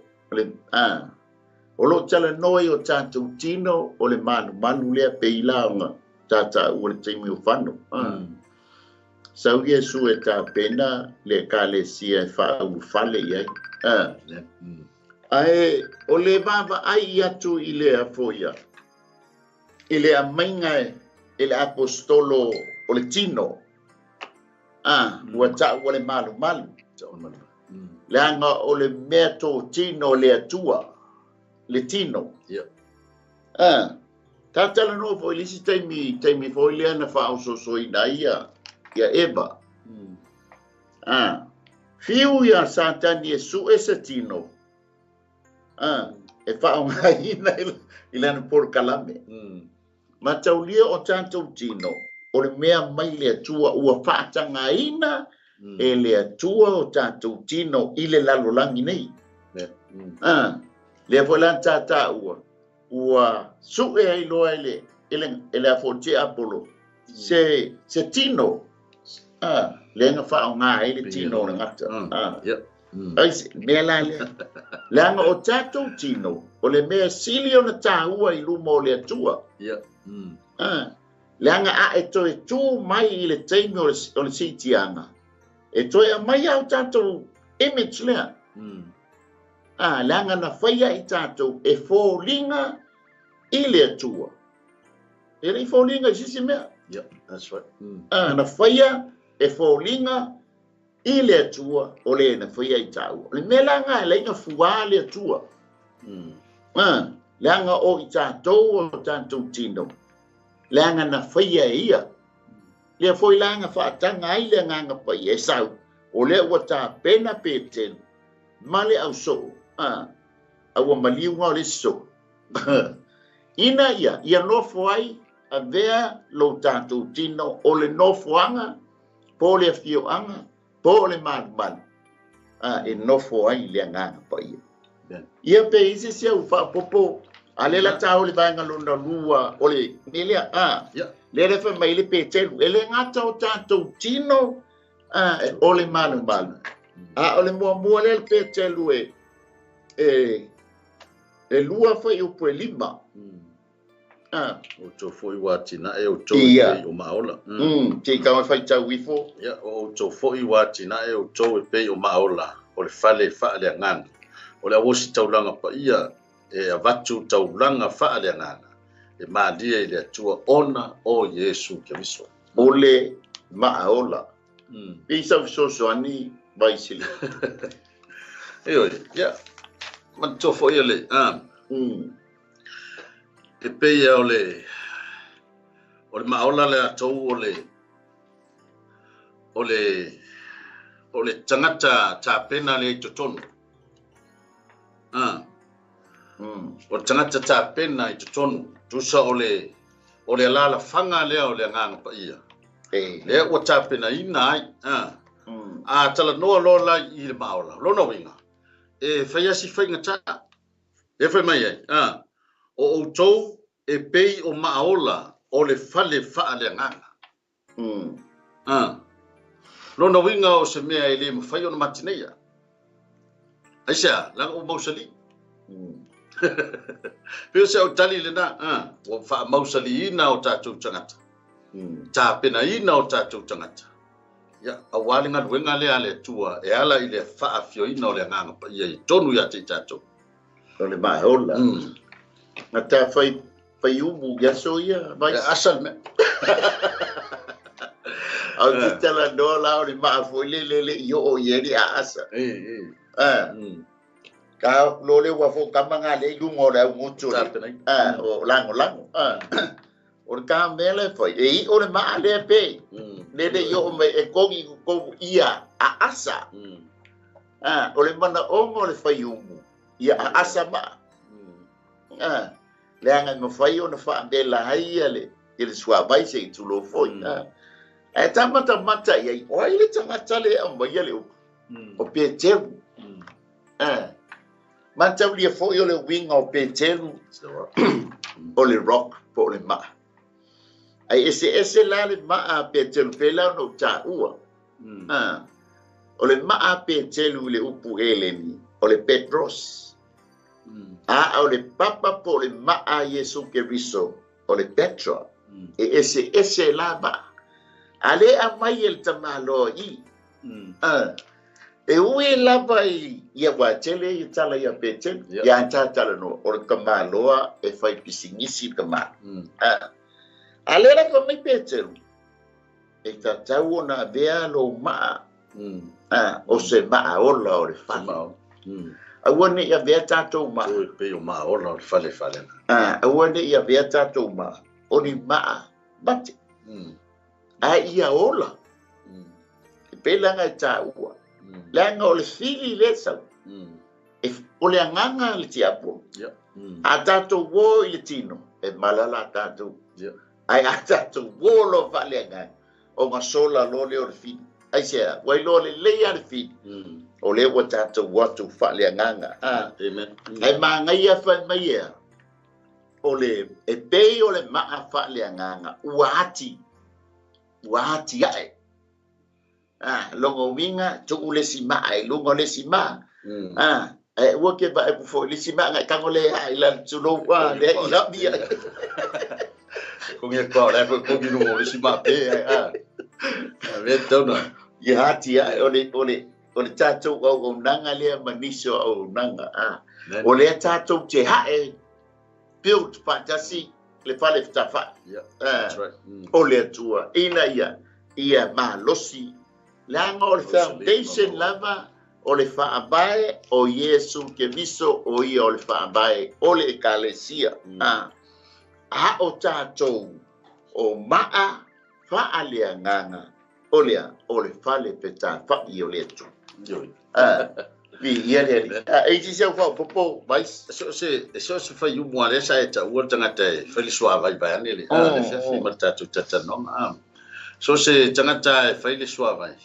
O lo tala noi o tātou tino o le malu lea pe ilaonga tātou o le teimi o whanu. Sau Iesu e tā pena le ekalesia e whaau whale iai. Ae, o le wawa ai atu i le afoia. I le amainga e le apostolo o le tino. Ua tāu o le malu. Le anga o le mea tō tino le atua. Le tino. Tatala no foi lisi taimi foi le na fa so ina ia eba. Fiu ia satani su esetino. E fa unha ina ilana por kalame. Mataulia o tanto tino. O le mea mai le atua ua whaatanga ina e le atua o tanto tino i le lalolangi nei. Le volan tata ua su e ai loa ele a fonte apolo. Se tino. Le nga wha o ngā e le tino na ngata. Mea la le. Le anga o tanto tino. O le mea silio na tāua i lumo o le atua. Le anga a e toi tū mai i le teimi o le sitianga. E toi a mai au tātou image lea. Le anga na whaia i tātou e fōlinga i le atua. E rei fōlinga i sisi mea. Yeah, that's right. Na whaia e fōlinga i le atua o le na whaia i tāua. Le mea langa e leinga fuā le atua. Le anga o i tātou o tātou tino. Le anga na whaia e ia. Le foi langa whaatanga ai le nganga pai e sau. O le ua tā pena pētenu. Male au so. Aua maliunga o le so. Ina ia nofo ai a vea lo tātou tino o le nofoanga, po le fioanga, po le manman. E nofo ai le nganga pai. Ia pe isi sia ufa popo. Ale la tau le vanga luna lua o le melia le refa mai le petelu ele ngata o tātou tino o le manu o le mua le petelu e lua fai upo e lima o to foi watina e o to e o maola ti ka fai tau wifo o to foi watina e o to e pe o maola o le fale fa le ngana o le wosi taulanga pa ia e avatu taulanga fa le ngana e malia i le atua ona o Yesu Keriso o le maola pisa so ani baisili man to foi le e peia o le maola le atou o le tangata ta pena le totonu o tangata ta pena i totonu tusa o le lala fanga lea o le nganga pa ia le o ta pena ina ai a tala noa lola i le maola lona winga e faiasi fainga ta e fai mai ai o tou e pei o maola o le fale faa le nganga. Lona winga o se mea e le mawhai o na matineia. Aisea, langa o mausali. Pio se au tali le na, o faa mausali ina o tātou tangata. Tā pena ina o tātou tangata. Ia, awali ngā luenga lea le tua, e ala i le faa fio ina o le nganga pa ia i tonu ia te tātou. O le maola. Na tā fai umu gaso ia, vai asal me. Au te tala noa lao ni maa foi le yo o ieri a asa. Ka lole wa fo kamanga le lungo le mucho. O lango. O ka mele foi e o le maa le pe. Le yo me e kongi ko ia a asa. O le mana ongo le fai umu. Ia a asa ma. Le anga no fai ona fa bela hai ele sua vai se tu lo foi e tamata mata ia o ile tanga tale amba ile o petelu mata lia foi o le wing o petelu o le rock po le ma ai ese la le ma petelu pela no ta ua o le ma petelu le upu eleni o le Petros o le papa po le maa Yesu Keriso o le Petra e ese lava ale a mai el tamalo i e ue lava i ia wa tele i tala ia petel ia tala no o le kamaloa e fai pisingisi kama ale la ko mai petel e tatau na vea lo maa o se maa ola o le fama Aua ne ia vea tātou ma. Oi pe o ma ola fale. Aua ne ia vea tātou ma. O ni maa mate. A ia ola. Pelanga e tā ua. Langa o le fili le sau. O le anganga le tiapo. A tātou wō i le tino. E malala tātou. Ai a tātou wō lo vale anganga. O ngā sola lo le o le fili. Ai sea, wai lo le leia le fili. O le wa tātou watu whale anganga. Amen. Ai māngai a whai mai ea. O le, e pei o le maa whale anganga. Uahati ae. Longo winga, tuku le si maa e lungo le si maa. E ua ke ba e pufo le si maa ngai kango le ai la tulo wa le i hapi ai. Kung e kwa le ko ginu le si maa pe ai. Ve tona. Ia hati ae o le tātou au nanga lea maniso au nanga. O le tātou te hae built patasi le whale whtawha. That's right. O le atua. Ia maa losi. Langa o le foundation lava o le whaabae o Yesu ke miso o ia o le whaabae o le ekalesia. A o tātou o maa whaalea nganga o le whale peta whai o le atu. Ia le eiti siau whao popo mais. So se fai umua le sa e ta ua tangata e whali sua vai vai ane le. Le whiawhi ma tātou tatanonga. So se tangata e whai le sua vai.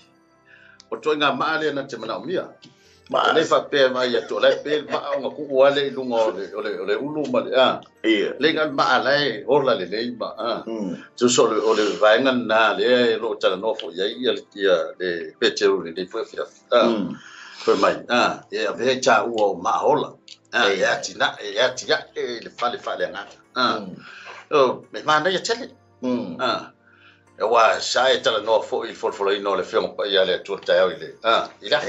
O toi ngā maa le na te mana o mia. Le whapea mai atu, le pēl maa o ngā kuku ale i lunga o le ulu ma le. Le ngā maa lai, orla le lei ma. Tu so o le vaenga nā le lo tala nofo iai le peteru le whiawhia. Koe mai, e a vehe tā ua o maa hola. E ati le whale ngā. Me maa nei a tele. E wa sa e tala no fo il fo no le film pa ia le tuta ia ile ila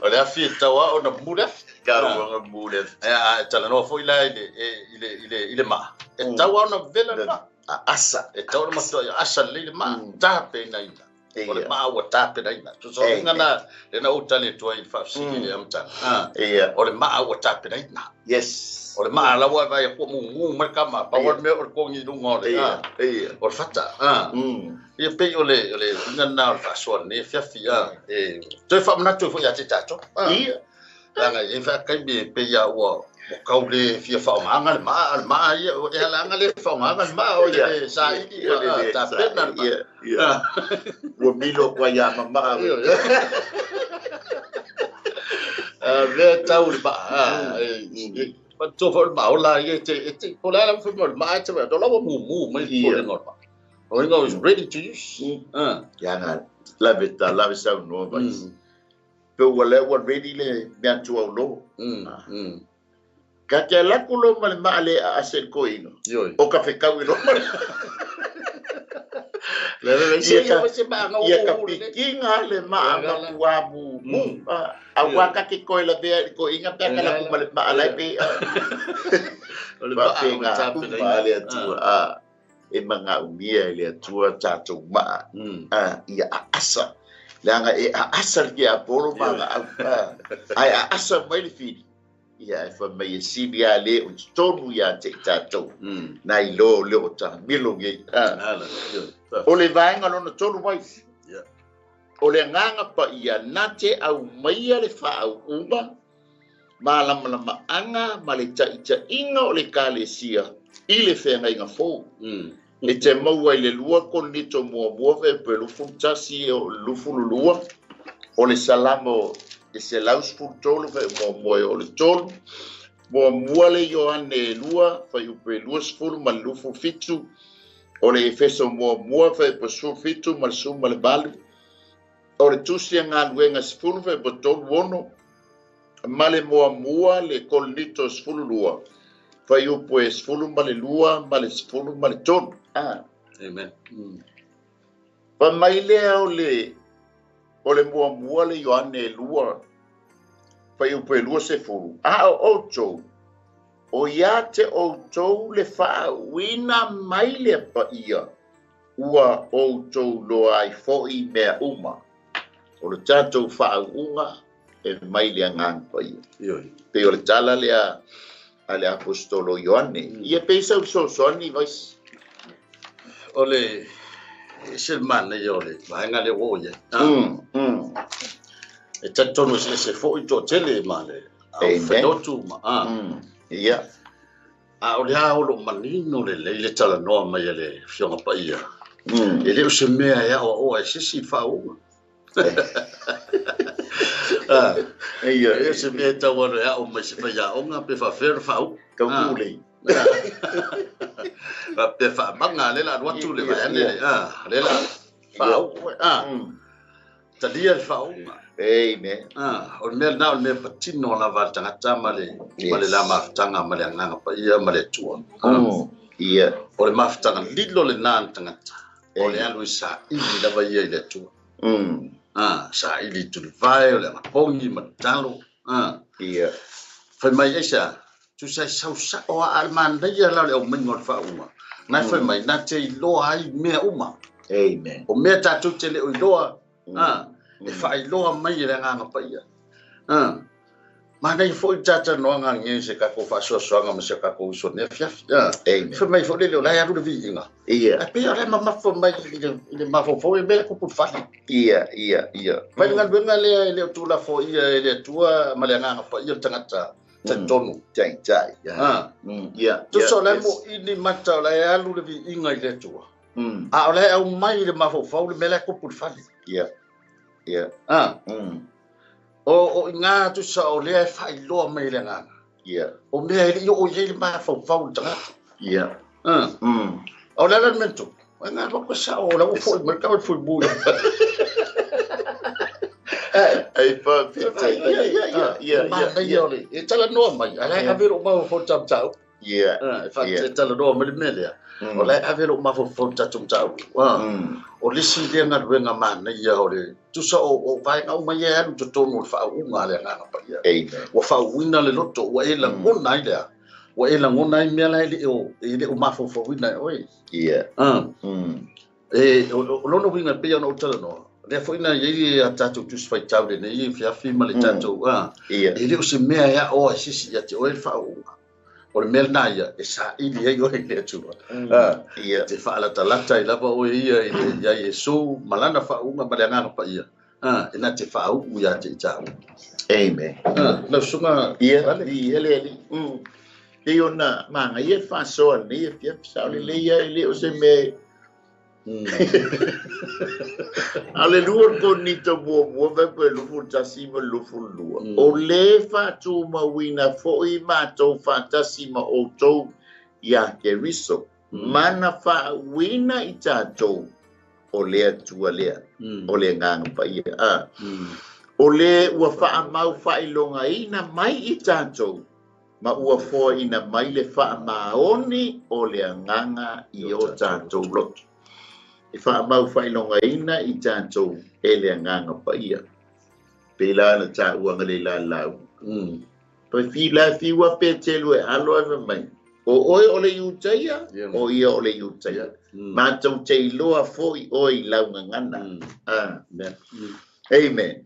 o le afi tawa o na mura Ka mule. e tala no fo ila ile ma e tawa na vela na Asa. e tawa ma to asa le ma ta pe na ina o le ma wa ta pe na ina so ngana le na utale to i fa si le amta o le ma wa ta pe na ina. Yes. O le maa la wa vai ko mu marka ma pa wa me o ko ngi lungo le o fata ia pe o le ngana o fa so ne fia to fa na to fo ya te tato ia langa e fa kai be pe ya wa ka le fia fa ma ma ia o e la ngale fa ma o ia sa i ta pe na ia wo milo kwa ya mama ve tau ba but so for maula it pola for ma to do la mu mai for ngor pa o ngo is ready to use ya na love so no but pe wala what ready le me to lo ka ke la kulo ma le a se ko ino o ka fe ka wi lo le se ka pikinga le ma wa mu awaka ke ko la be ko inga pe ka la ku ma la pe o le ba penga ma le tua e manga umia le tua tatu ma ia asa langa e asa ki apolo ma ai asa mai le fidi ia fa mai si dia le o tonu ya te tatu na i lo o ta milo ge o le vaenga lona tonu mai o le nganga pa ia nate au maia le whaau uma ma lama anga ma le ta inga o le ekalesia i le whenga inga fōu e te maua i le lua konito mua pe lufu tasi o lufu lulua o le salamo e se laus futolo fe mua o le tolu mua le yoane lua fai upe lua sfulu ma lufu fitu o le efeso mua fe pasu fitu ma suma le balu o le tusi ngā luenga sfulu fe botolu wono ma le mua le kolnito sfulu lua fai upe sfulu ma le lua ma le sfulu ma le tonu amen pa mai lea o le mua le yoane lua fai upe lua se fulu o tou o ia te o tou le wha wina mai le pa ia ua o tou loa ai fo'i mea uma o le tātou wha unga mai le ngang paia. Io. Pe o le tala le apostolo Ioane. Ia pe so ni vais. Ole se mana io le vai ngale wo ye. E tatonu se fo I to tele male. Au fedotu ma. Ia. A ole a lo manino le tala no mai le fionga paia. Ele o se mea ya o e se fa o. Ia se mea tawa ya o mai se fa ya o nga pe fa fer fa o. Ka mule. Pe fa banga le la watu le va le la fa o. Talia fa o. Amen. O me na o me patino la va tanga male la maftanga male nganga pa ia male tua. Ia. O le maftanga lilo le nan tanga. O le alu sa ili la va ia le tua. Sa ili tu vai o le pongi matalo. Ia. Fa mai esa tu sai sa o almanda ia la le o mingor fa uma. Na fa mai na te lo ai me uma. Amen. O me ta tu te le o loa. E fai loa mai le nganga pa ia. Ma nei foi tata no nganga se ka ko fa so ma se ka ko so ne fia. Fa mai fo le la ya ru vi inga. Ia. A pe ora ma fo mai le ma fo be ko pu fa. Ia. Mai nga le tu la fo ia le tua ma le nganga pa ia tangata. Tonu. Jai. Ia. Tu so la mo ini mata la ya ru vi inga le tua. A ole au mai le ma fo le mele ko pu fa. Ia. O nga tu sa o le fai lo mai le nga. Ia. O me le o ye ma fa tanga. Ia. O le mento. Nga ko sa o la fo me ka fo bu. Ai fa ia. Ma ia le. E tala no mai. Ala ka vero ma fo tau. Ia. Fa tala no mai mele. O le avelo ma fo tau. O le si le nga wenga mana ia o le. Tu sa o vai nga mai ia tu tonu fa unga le nga pa ia. Amen. Wa fa wina le loto wa ela ngona ile. Wa ela ngona I mela ile o ma fo wina oi. Ia. E o lono winga pe no tala no. Le fo ina ye atatu tu sfai tau le nei fia fima le tatu. Ia. Ile o se mea ya o sisi ya te o fa unga. O le mel naia e sa ili ai o le tua. Ia. Te whaala talata I lava o ia ia Yesu malana whaunga ma le nganga pa ia. E na te whau ia te I tāu. Amen. Na sunga Ia. Ele. E ona manga ia whasoa ni e fia pisa le leia ele o se me. Aleluia ko ni to bo ve pe lufu tasima lufu lua. O le fa tu ma wina fo I ma to fa tasima o to ya keriso. Mana fa wina I tato o le tua le. O le ngang pa ia. O le ua fa mau fa ilonga ina mai I tato. Ma ua fo ina mai le fa maoni o le nganga I o tato loto. I wha mau whailonga ina I tātou e lea nganga pa ia. Pela na tā uanga le la lau. Pa whiwa pe telu e alo ava mai. O oe ole iutaia, o ia ole iutaia. Mātou te iloa foi oi launga ngana. Amen.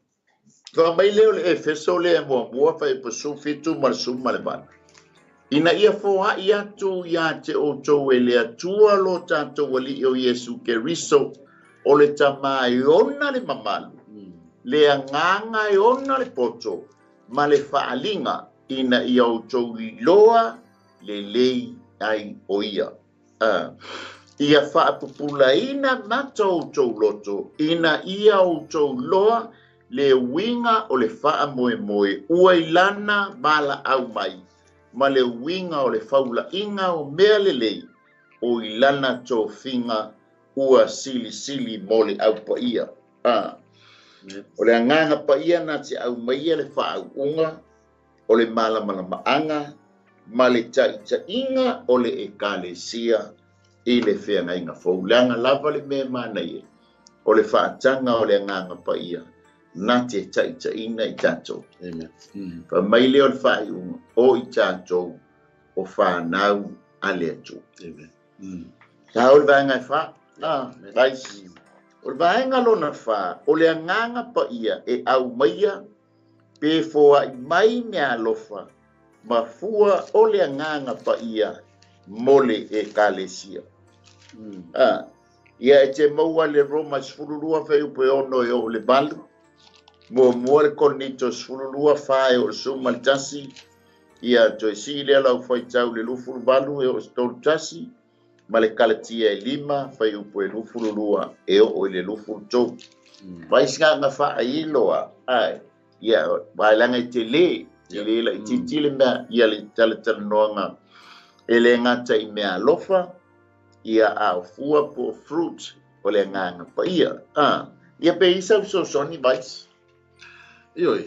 Ka mai leo le e feso le mua fa e pasu fitu ma le vana. Ina ia foa ia tu ia te o tau e lea tua lo tātou wali o Yesu Keriso o le tamai ona le mamalu. Lea nganga e ona le poto ma le whaalinga ina ia o tau loa le lei ai o ia. Ia whaapupula ina mata o tau loto ina ia o tau loa le winga o le wha moe moe ua ilana mala au mai. Ma le winga o le faula inga o mea lelei o ilana tō finga ua sili mole au pa ia. O le anganga pa ia na te au maia le wha unga o le maanga ma le taita inga o le ekalesia I le whenga inga faulanga lava le mea mana ia. O le whaatanga o le anganga pa ia. Na te taita ina I tātou. Amen. Pa mai leo le whai unga o I tātou o whanau a lea tū. Amen. Tā o le vaenga I wha. O le vaenga lona wha o le anganga pa ia e au maia pe foa I mai mea lofa mafua ole nganga paia mole ekalesia. Ia e te maua le Roma sfululua fai upe ono e o le balu. Mua le konito sfululua fai o le 𝚟𝚒𝚙𝚢𝚑𝚝. Ia toi si le lau fai tau le lufulu balu e o 𝚟𝚒𝚙𝚢𝚑𝚝. Ma le kalatia e 5 fai upe lufululua e o le lufulu tau. Vai singa fa iloa ai. Ia bailanga I te le. Te le la I titile mea ia le tala noanga. E le ngata I mea lofa. Ia au fua po fruit o le nganga paia. Ia pe isa so soni vais. Ioi,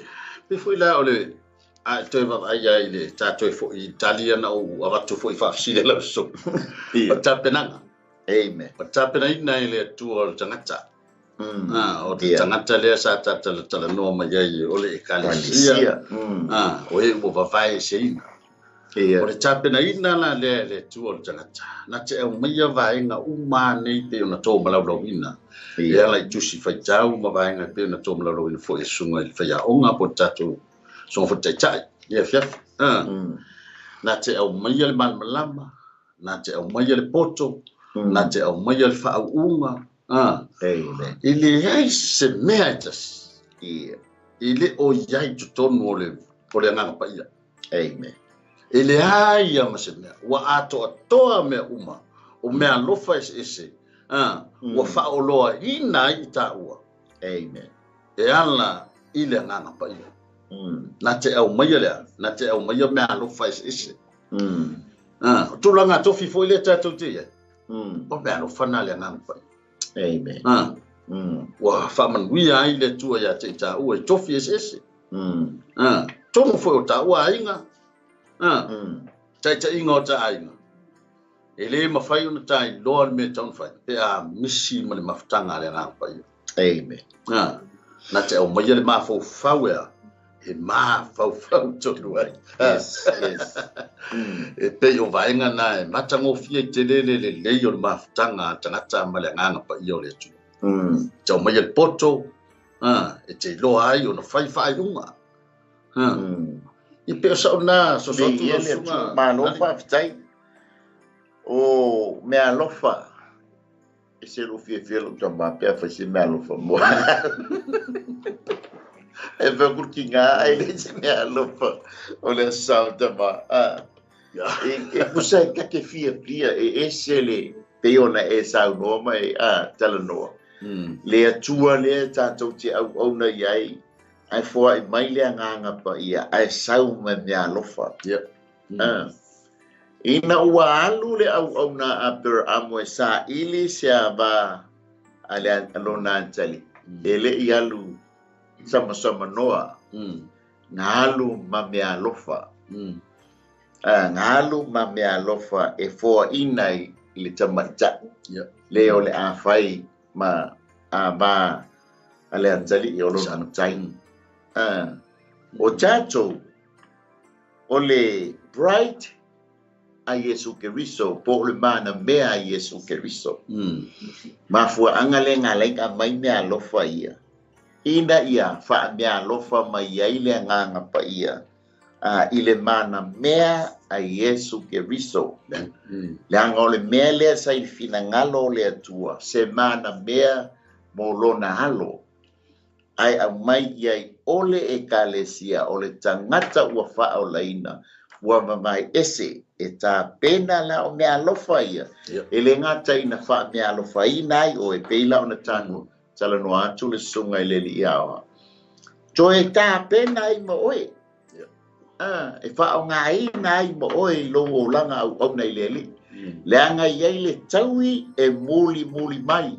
pe foi la o le a toi va ai le tatoi fo Italia na o avatu foi fa sile la so. O tapenanga. Amen. O tapena ina le tu o tagata. O te tagata le sa tala no ma ai o le ekalesia. O e o va vai se ina. O le tapena ina la le tu o tagata. Na te o mai vai nga uma nei pe ona to malau ina. Ia la tusi fai tau ma vai nga pe ona to malau ina fo e sunga il fai a onga po tatu. So fo te tai. Ia fiaf. Na te o mai le malama. Na te o mai le poto. Na te o mai le fa unga. Amen. Ile ai se mea tas. Ile o yai tutonu o le nganga paia. Amen. Ele ai ama se mea. Wa ato atoa mea uma. O mea lofa ese. Wa whaoloa ina I ta ua. Amen. E ala ile nganga paia. Na te au maia lea. Na te au maia mea lofa ese. Tulanga tofi fo ile tatou te ia. O mea lofa na le nganga paia. Amen. Wa whamanuia ai le tua ia te ta ua. Tofi ese. Tomo fo o ta ua inga. Tai inga o ta inga. E le mawhai una tai loa me taun whai. Pe a misi ma le mawhtanga le ngā whai. Amen. Na te au maia le mawhau whau ea. E mawhau tonu ai. Yes. E pe o vaenga na e matango fia te lele le lei o le mawhtanga tangata ma le ngā whai o le tu. Te au maia le poto. E te loa ai o na whai unga. I pe sa ona so so tu sunga ma lofa fitai o mea lofa e se lo fie lo tamba pe fa se mea lofa mo e ve kurkinga ai le se mea lofa o le sa tamba e pusa ka ke fie plia e se le pe ona e sa no ma e tala no le atua le tatou te au na iai ai foa I mai lea nganga pa ia ai sau me mea lofa. Ina ua alu le au na aper amo e sa ili se ava ale alona antali. Ele I alu sama noa. Ngalu ma mea lofa. Ngalu ma mea lofa e foa inai le tamata. Leo le awhai ma ava ale antali I olo matai. O tatou o le bright a Yesu Keriso po le mana mea a Yesu Keriso. Mafua angale ngalenga mai mea lofa ia. Ina ia fa mea lofa mai ia ile nganga pa ia. Ile mana mea a Yesu Keriso. Le anga o le mea lea sa I fina ngalo le atua. Se mana mea mo lona halo. Ai au mai iai ole ekalesia ole tangata ua whao laina ua mamai ese e tā pena la o mea alofa ia e le ngata ina wha mea alofa ina ai o e peila o na tango tala no atu le sunga I le li awa to e tā pena I mo oe e wha o ngā ina ai mo oe lo o langa au nei le li le anga iai le taui e muli mai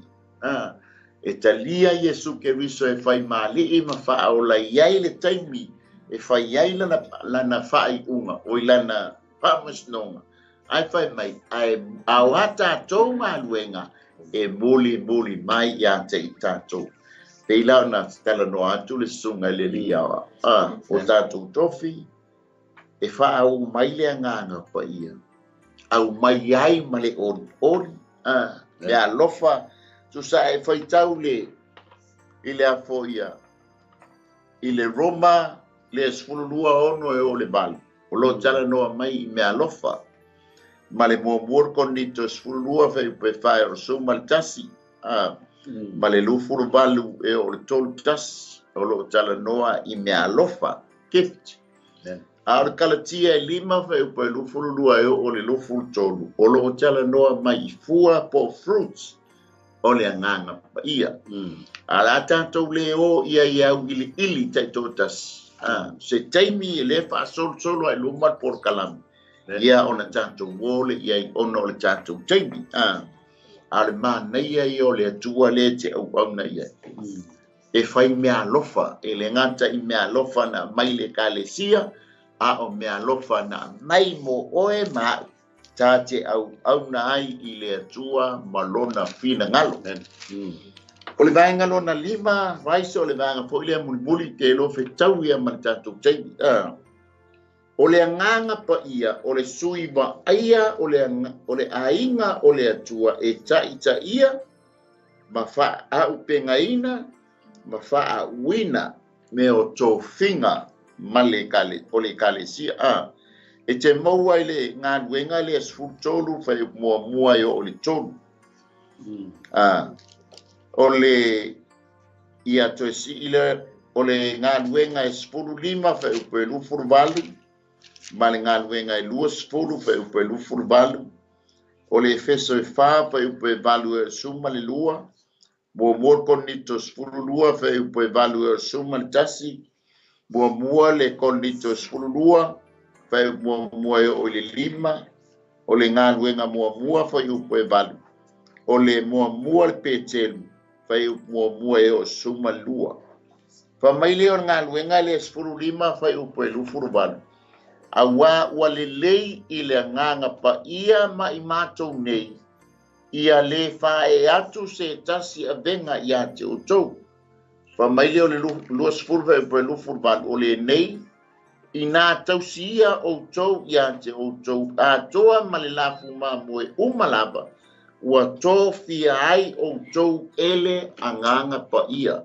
e talia Yesu Keriso e whai mali ma wha o la iai le taimi e whai iai lana whai unga o lana whamasnonga ai whai mai ai au hata tau ngā luenga e muli mai ia te I tātou peila na tala no atu le sunga le liawa o tātou tofi e wha au mai le nganga pa ia au mai ai ma le ori mea lofa tu sa e fai tau le I le afo ia I le Roma le sfululua ono e o le bali. O lo tala noa mai I mea alofa. Ma le muamur konito sfululua fe upe whae o so ma le tasi. Ma le lufuru balu e o le tolu tasi. O lo tala noa I mea alofa. Gift. A o le kalatia e 5 fe upe lufululua e o le lufuru tolu. O lo tala noa mai fua po fruits. O le anganga paia. A la tātou le o ia iau ili taito tasi. Se taimi e le wha solo ai lumat por kalam. Ia ona tātou wole ia I ona o le tātou taimi. A le mānaia I o le atua le te au na ia. E whai mea lofa. E le ngata I mea lofa na mai le ekalesia. A o mea lofa na mai mo oe maa. Tā te au na ai I le atua malona fina ngalo. O le vaenga lona 5, vaise o le vaenga po ile muli te lo fe tau ia man tātou taimi. O le anganga pa ia, o le sui ma aia, o le ainga o le atua e taita ia, ma wha au pengaina, ma wha a wina me o tō whinga ma le ekalesia. E te maua I le ngā nuenga le asfutolu whai mua o le tolu. O le ia to si ile o le ngā nuenga e 15 whai upe lufuru balu. Ma le ngā nuenga e 20 whai upe lufuru balu. O le feso e wha whai upe balu e suma le lua. Mua konito 12 whai upe balu e suma le tasi. Mua le konito 12 whai mua e o le 5. O le ngā nuenga mua whai upe balu. O le mua le petelu. Whai mua e o suma lua. Wha mai leo ngā luenga le 15 whai upe lufuru balu. A ua le lei I le nganga pa ia ma I mātou nei. Ia le whae atu se tasi a venga ia te o tau. Wha mai leo le lua 10 whai upe lufuru balu. O le nei I nā tausi ia o tau ia te o tau. A toa ma le lafu ma moe umalaba. Ua tō fia ai o tau ele anganga pa ia.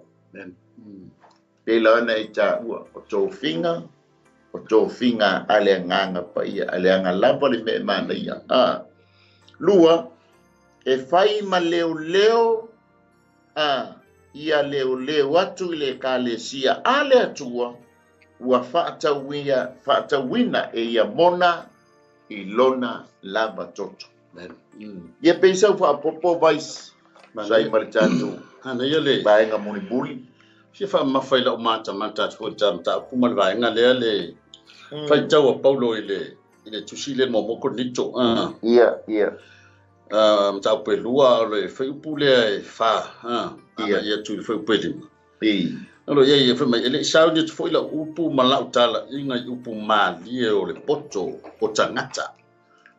E laana I tā ua. O tō whinga ale anganga pa ia. Ale anga lava le me mana ia. Lua, e whai ma leo. Ia leo atu I le ekalesia. Ale atua. Ua whaatawina e ia mona I lona lava toto. Ia pensau whaapopo vais. Sai maritatu. Ana ia le. Vaenga muni buli. Si wha mawhaila o mata fo ta pumal vaenga lea le. Whai tau a paulo I le tusile mo moko nito. Ia. Tau pe lua le whai upu lea e wha. Ia tu whai upu lima. Alo ia whai ele sao ni tu la upu malau tala. Inga upu mali o le poto o tagata.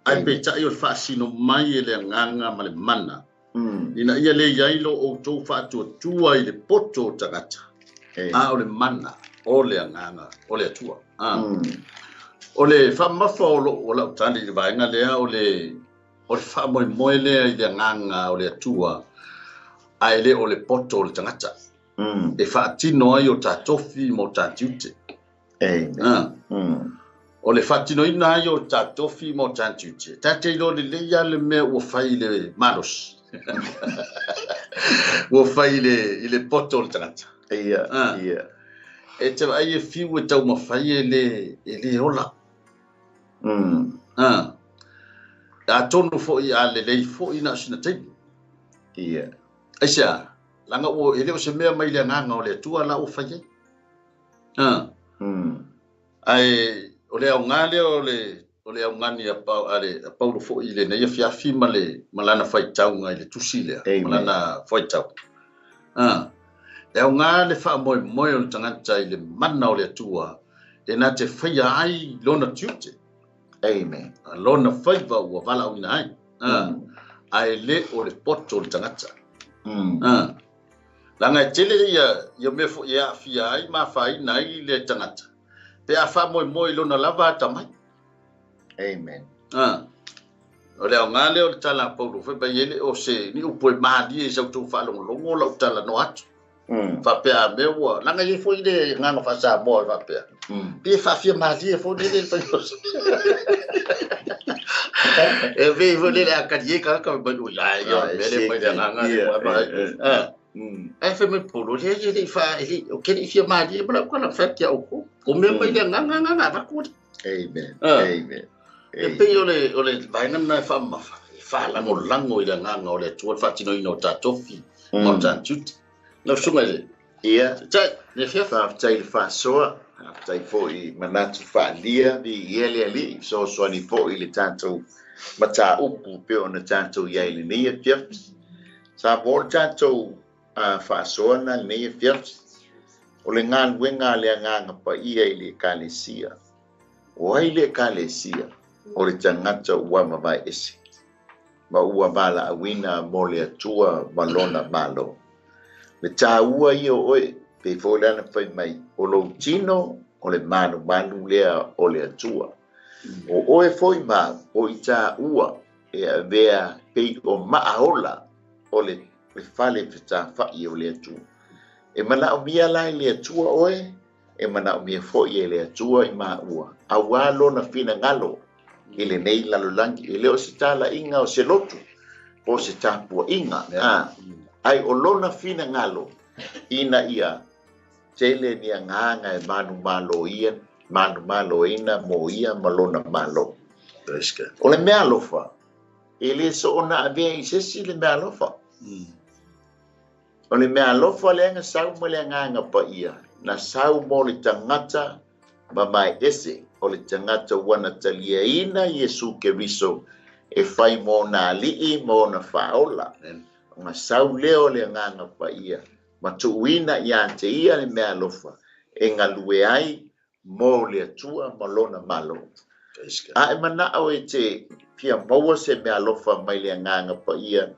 Ai pe tai o fasino mai ele nganga ma le mana. Ina ia le yailo o tō whaatua I le poto tagata. O le mana, o le nganga, o le atua. O le whamawha o lau tani I vaenga lea o le whamoe lea I le nganga o le atua. Ai le o le poto o le tagata. E whaatino ai o tātofi mo tātiute. O le whatino ina ai o tātofi mo tātiute. Tātei lo le leia le mea ua whai le maros. Ua whai le poto o le tagata. Ia. E te ai e fiu e tau mawhai e le ola. A tonu fo I a le lei fo I na sina teimi. Ia. Aisia, langa o ele o se mea mai le nganga o le tua la o whai. Ai, o le au ngale o le au ngani a paulo fo I le nei a fiafi ma le malana whai tau ngai le tusi lea. Malana whai tau. E au ngale wha moe o le tangata I le mana o le tua. E nā te whai ai lona tiute. Amen. Lona whai wa ua wala au ina ai. Ai le o le poto o le tangata. Langa e tele ia me fo ia fia ai ma whai nai le tangata. Pe a wha moe lona lava ata mai. Amen. O le au ngale o le tala paulo. Whai bai ele o se ni upo e mahadi e sau tō wha longo lau tala no atu. fa pe a me wa la ngai foi de nga fa sa mo fa pe pe fa fi ma ji foi de fa e ve vo de la kadie ka ba du la yo me le pa de nga ba ai fe me polo je fa o ke di fi ma ji bra ko la fa ti o ko me me de nga va ko amen amen e pe o le vai na fa la mo lango i nga o le tu fa ti no ino ta tofi mo ta tut no sunga le ia tai ne fe fa tai fa so tai fo i manatu fa lia vi ele ali so ni fo i le tanto mata upu pe ona tanto ia ile ni pia sa bol tanto fa so na ni pia o le ngal wenga le nga pa ia ile ekalesia o ile ekalesia o le tangata ua mawai ese ma ua bala awina mo le atua malona malo le tā ua ia oe pe fōlana whai mai o lo tino o le manu lea o le atua o oe foi ma o i tā ua e a vea pei o maahola o le fale whita whai o le atua e mana o mia lai le atua oe e mana o mia foi e le atua i maa ua a walo na fina ngalo i le nei lalolangi i leo se tala inga o se lotu o se tapua inga ai o lona fina ngalo ina ia tele ni nganga e manu malo ina mo ia malona malo o le mea lofa e le so ona avea i sesi le mea lofa o le mea lofa le anga sau mo le nganga pa ia na sau mo le tangata ma mai ese o le tangata wana talia ina Yesu Keriso e fai mo na lii mo na faola nga sau leo le nganga pa ia ma tuina ia te ia le mea lofa e ngalue ai mo le atua malona malo a e mana o e te pia maua se mea lofa mai le nganga pa ia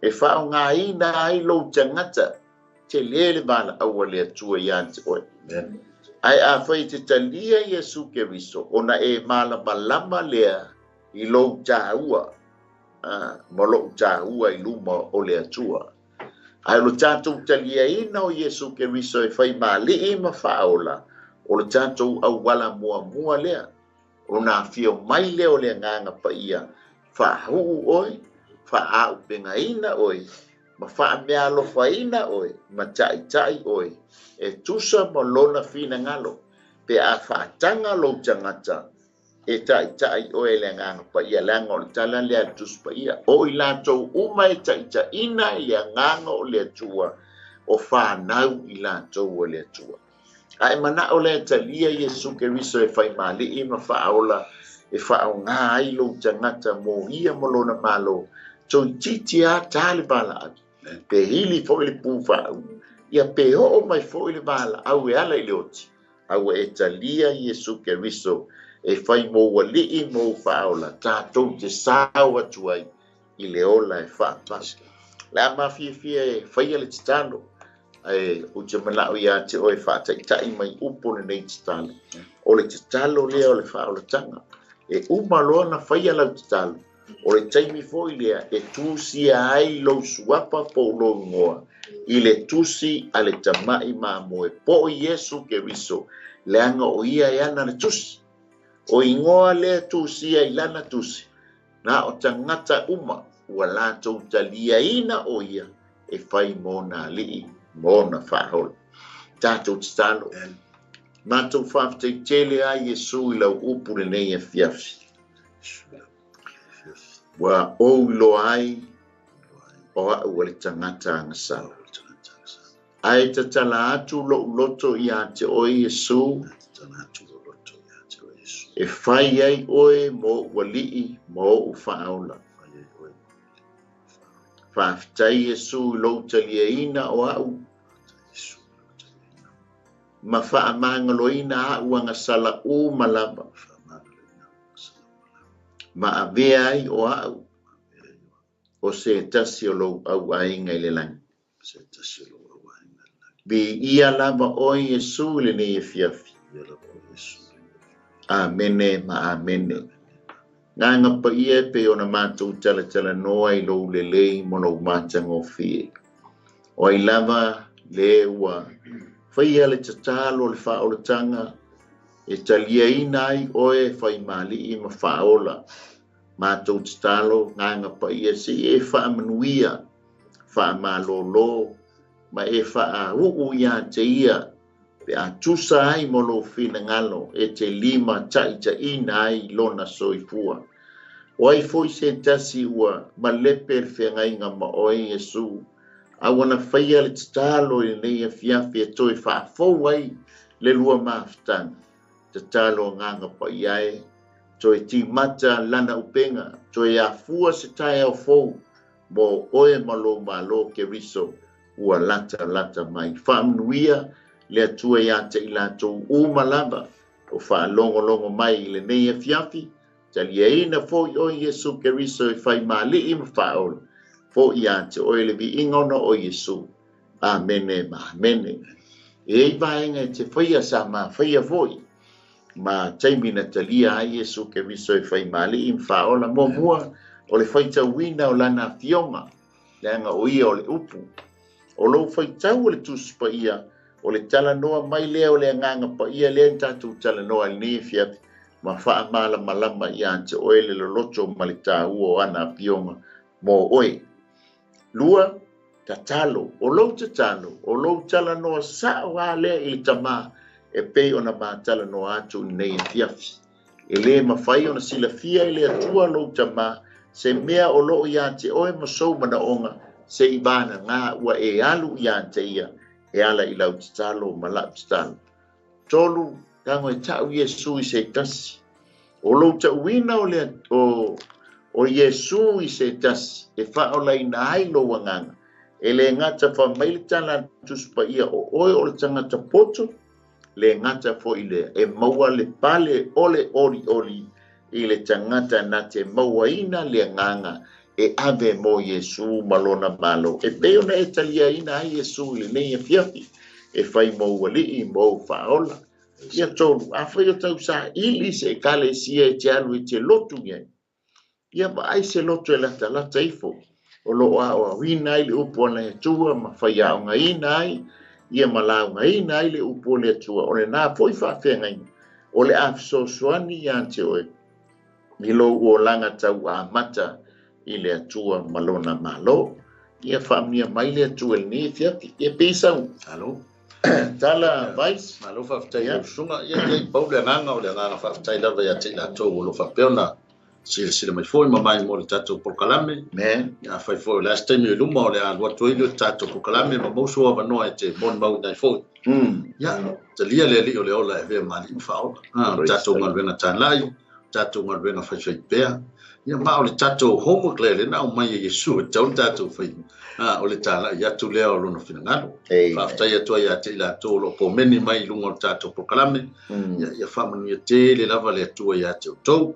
e fao ngā ina ai lo tangata te lele mana aua le atua ia te oe ai a fai te talia Yesu Keriso ona e malama lea i lo tāua ma lo tāua i luma o le atua ai lo tātou talia ina o Yesu Keriso e fai mali i ma faola o le tātou au wala mua lea o nā fio mai leo le nganga pa ia fa huu oi fa au penga ina oi ma fa mea lofa ina oi ma tai oi e tusa mo lona fina ngalo pe a fa tanga lo tangata e tai oi le nganga pa ia langa o le tala le tus pa ia o i latou uma e tai ina i le nganga o le tua o fa nau i latou o le tua ai mana o le talia Yesu Keriso e fai mali i ma faola e fao ngā ai lo tangata mo ia mo lona malo so titi a tali bala pe hili fo ili pufa ia pe o mai fo ili bala au e ala ili oti au e talia Yesu Keriso e fai mo wali i mo faola tātou te sāua tuai i le ola e wha la ma fia e fai ale titano ai o te malao ia te oe whātai mai upo nei te talo o le te talo lea o le whaola tanga e umaloa na whaia lau te talo o le taimi fo i lea e tusi ai lo suapa po lo ngoa i le tusi a le tamai mamo e po Yesu Keriso le anga o ia e ana le tusi o ingoa le tusi ai lana tusi na o tangata uma ua lātou talia ina o ia e whai mo nā lii Mona whahol. Tātou te talo. Mātou whawhtei tele a Yesu i lau upure nei e fiafi. Wa ou lo ai o au le tangata angasau. Ai te tala atu lo loto i a te oi Yesu. E whai ai oe mo walii mo u whaola. Whawhtei Yesu i lo talia ina o au. Ma wha mangaloina au anga sala o malama. Ma avea ai o au. O se tasi o lo au ainga i le langi. Bi ia lava oi Yesu le ne e fiafi. Amene ma amene. Nganga pa ia pe ona mātou tala noa i lo lelei mono mātanga o fie. O i lava le ua faia le tatalo le fa'aolatanga e taliaina ai oe fai mali'i ma fa'aola matou tatalo nganga paia se e fa'amanuia fa'amalōlō ma e fa'au'u ia te ia pe a tusa ai mo lo finagalo e te lima taʻitaʻina ai lona soifua o ai foi se tasi ua malepe le feagaiga ma oe Iesu auana faia le tatalo i lenei afiafi e toe fa'afou ai le lua mafutaga tatalo agaga paia e toe timata lana upenga toe afua se tae au fou mo oe malo keriso ua lata mai fa'amanuia le atua ia te i latou uma lava o fa'alogologo mai i lenei afiafi taliaina fo'i o Iesu keriso e fai mali'i ma fa'aola fo'i iā te oe le vi'iga ona o Iesu amene ma amene e ai vaega e te faia sa mafaia fo'i ma taimina talia ai Iesu keriso e fai mali'i ma fa'aola muamua o le faitauina o lana afioga le aga o ia o le upu o lou faitau o le tusi paia o le talanoa mai lea o le agaga paia lea ni tatou talanoa i lenei afiafi ma fa'amalamalama iā te oe le loloto ma le tāua o ana afioga mo oe lua tatalo o lou talanoa sa'o a lea i le tamā e pei ona matalanoa atu i lenei afiafi e lē mafai ona silafia i le atua lou tamā se mea o lo'o iā te oe ma sou manaʻoga se i vanagā ua e alu iā te ia e ala i lau tatalo ma la'u tatalo tolu tago e ta'u Iesu i se tasi o lou ta'uina o Iesu i se tasi e fa'aolaina ai lou agaga e le gata famai le tala tusi paia o oe o le tagata poto le gata fo'i lea e maua le pale ole oli i le tagata na te mauaina le agaga e ave mo Iesu ma lona malo e pei ona e taliaina ai Iesu i lenei afiafi e fai mo uali'i mo fa'aola ia tolu afai o tausa'ili se ekalesia e te alu e te lotu ia ma'ai se lotu e latalata ifo o lo'o a'oauina ai le upu ona e atua ma fai a'aogaina ai ia ma laogaina ai le upu o le atua o lenā fo'i fa'afeagaiga o le afesoasoani iā te oe i lou uolaga tau amata i le atua ma lona malo ia fa'amia mai le atua lenei afiafi ia peisau alo tala vice malo fa'afetai lausuga ia pau le agaga fa'afetai lava iā te i latou o lo fa'apeona sila mai foi mamai mo le tatou pokalame me ia fai foi last time i luma o le alu atu ai le tatou pokalame ma mausu avanoa e te moni mau nai foi ia talia le ali'i o le ola e vea mali'i ma fa'aola tatou galuega tālai tatou galuega faifai pea ia ma o le tatou homework le lena o mai e Iesu e tau le tatou fai o le tālai atu lea o lona finagalo fa'afetai atu ai iā te i latou o lo'o pomeni mai i luga o le tatou pokalame ia fa'amanuia tele lava le atua iā te outou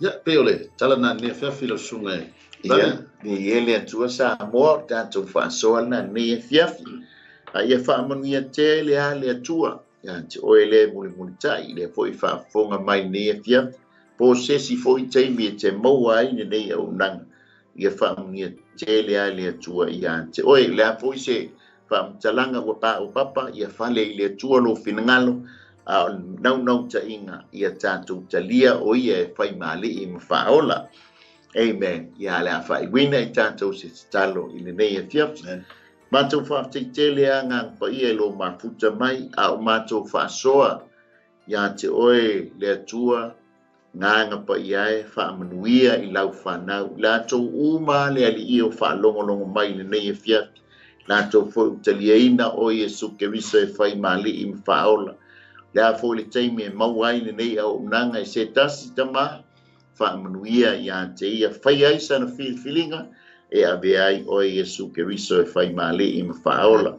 ia pe ole tala na ne fiafi lo sunga ia ni ele atua sa mo tatou fa'asoa na ne fiafi ia fa'amanuia tele a le atua ia te oe le mulimulita'i le fo'i fa'afoga mai ne fiafi po sesi fo'i taimi e te maua ai nenei aunaga ia fa'amanuia tele a le atua ia te oe le a fo'i se fa'amatalaga ua pa'aupapa ia fale i le atua lo finagalo nau taʻiga ia tatou talia o ia e fai mali'i ma fa'aola amen ia le a fa'aiuina i tatou se tatalo i lenei afiafi matou fa'afetaitele agaga paia e lo mafuta mai a o matou fa'asoa ia te oe le atua gaga paia e fa'amanuia i lau fanau latou uma le ali'i o fa'alogologo mai lenei afiafi latou fo'i taliaina o Iesu keriso e fai mali'i ma fa'aola le a fo'i le taimi e mau ai lenei auaunaga e se tasi tamā fa'amanuia iā te ia fai ai sana filifiliga e ave ai o Iesu keriso e fai mali'i ma fa'aola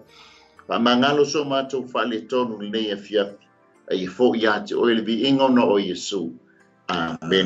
fa'amagalo so matou fa'aletonu lenei afiafi ai fo'i iā te oe le vi'iga ona o Iesu amen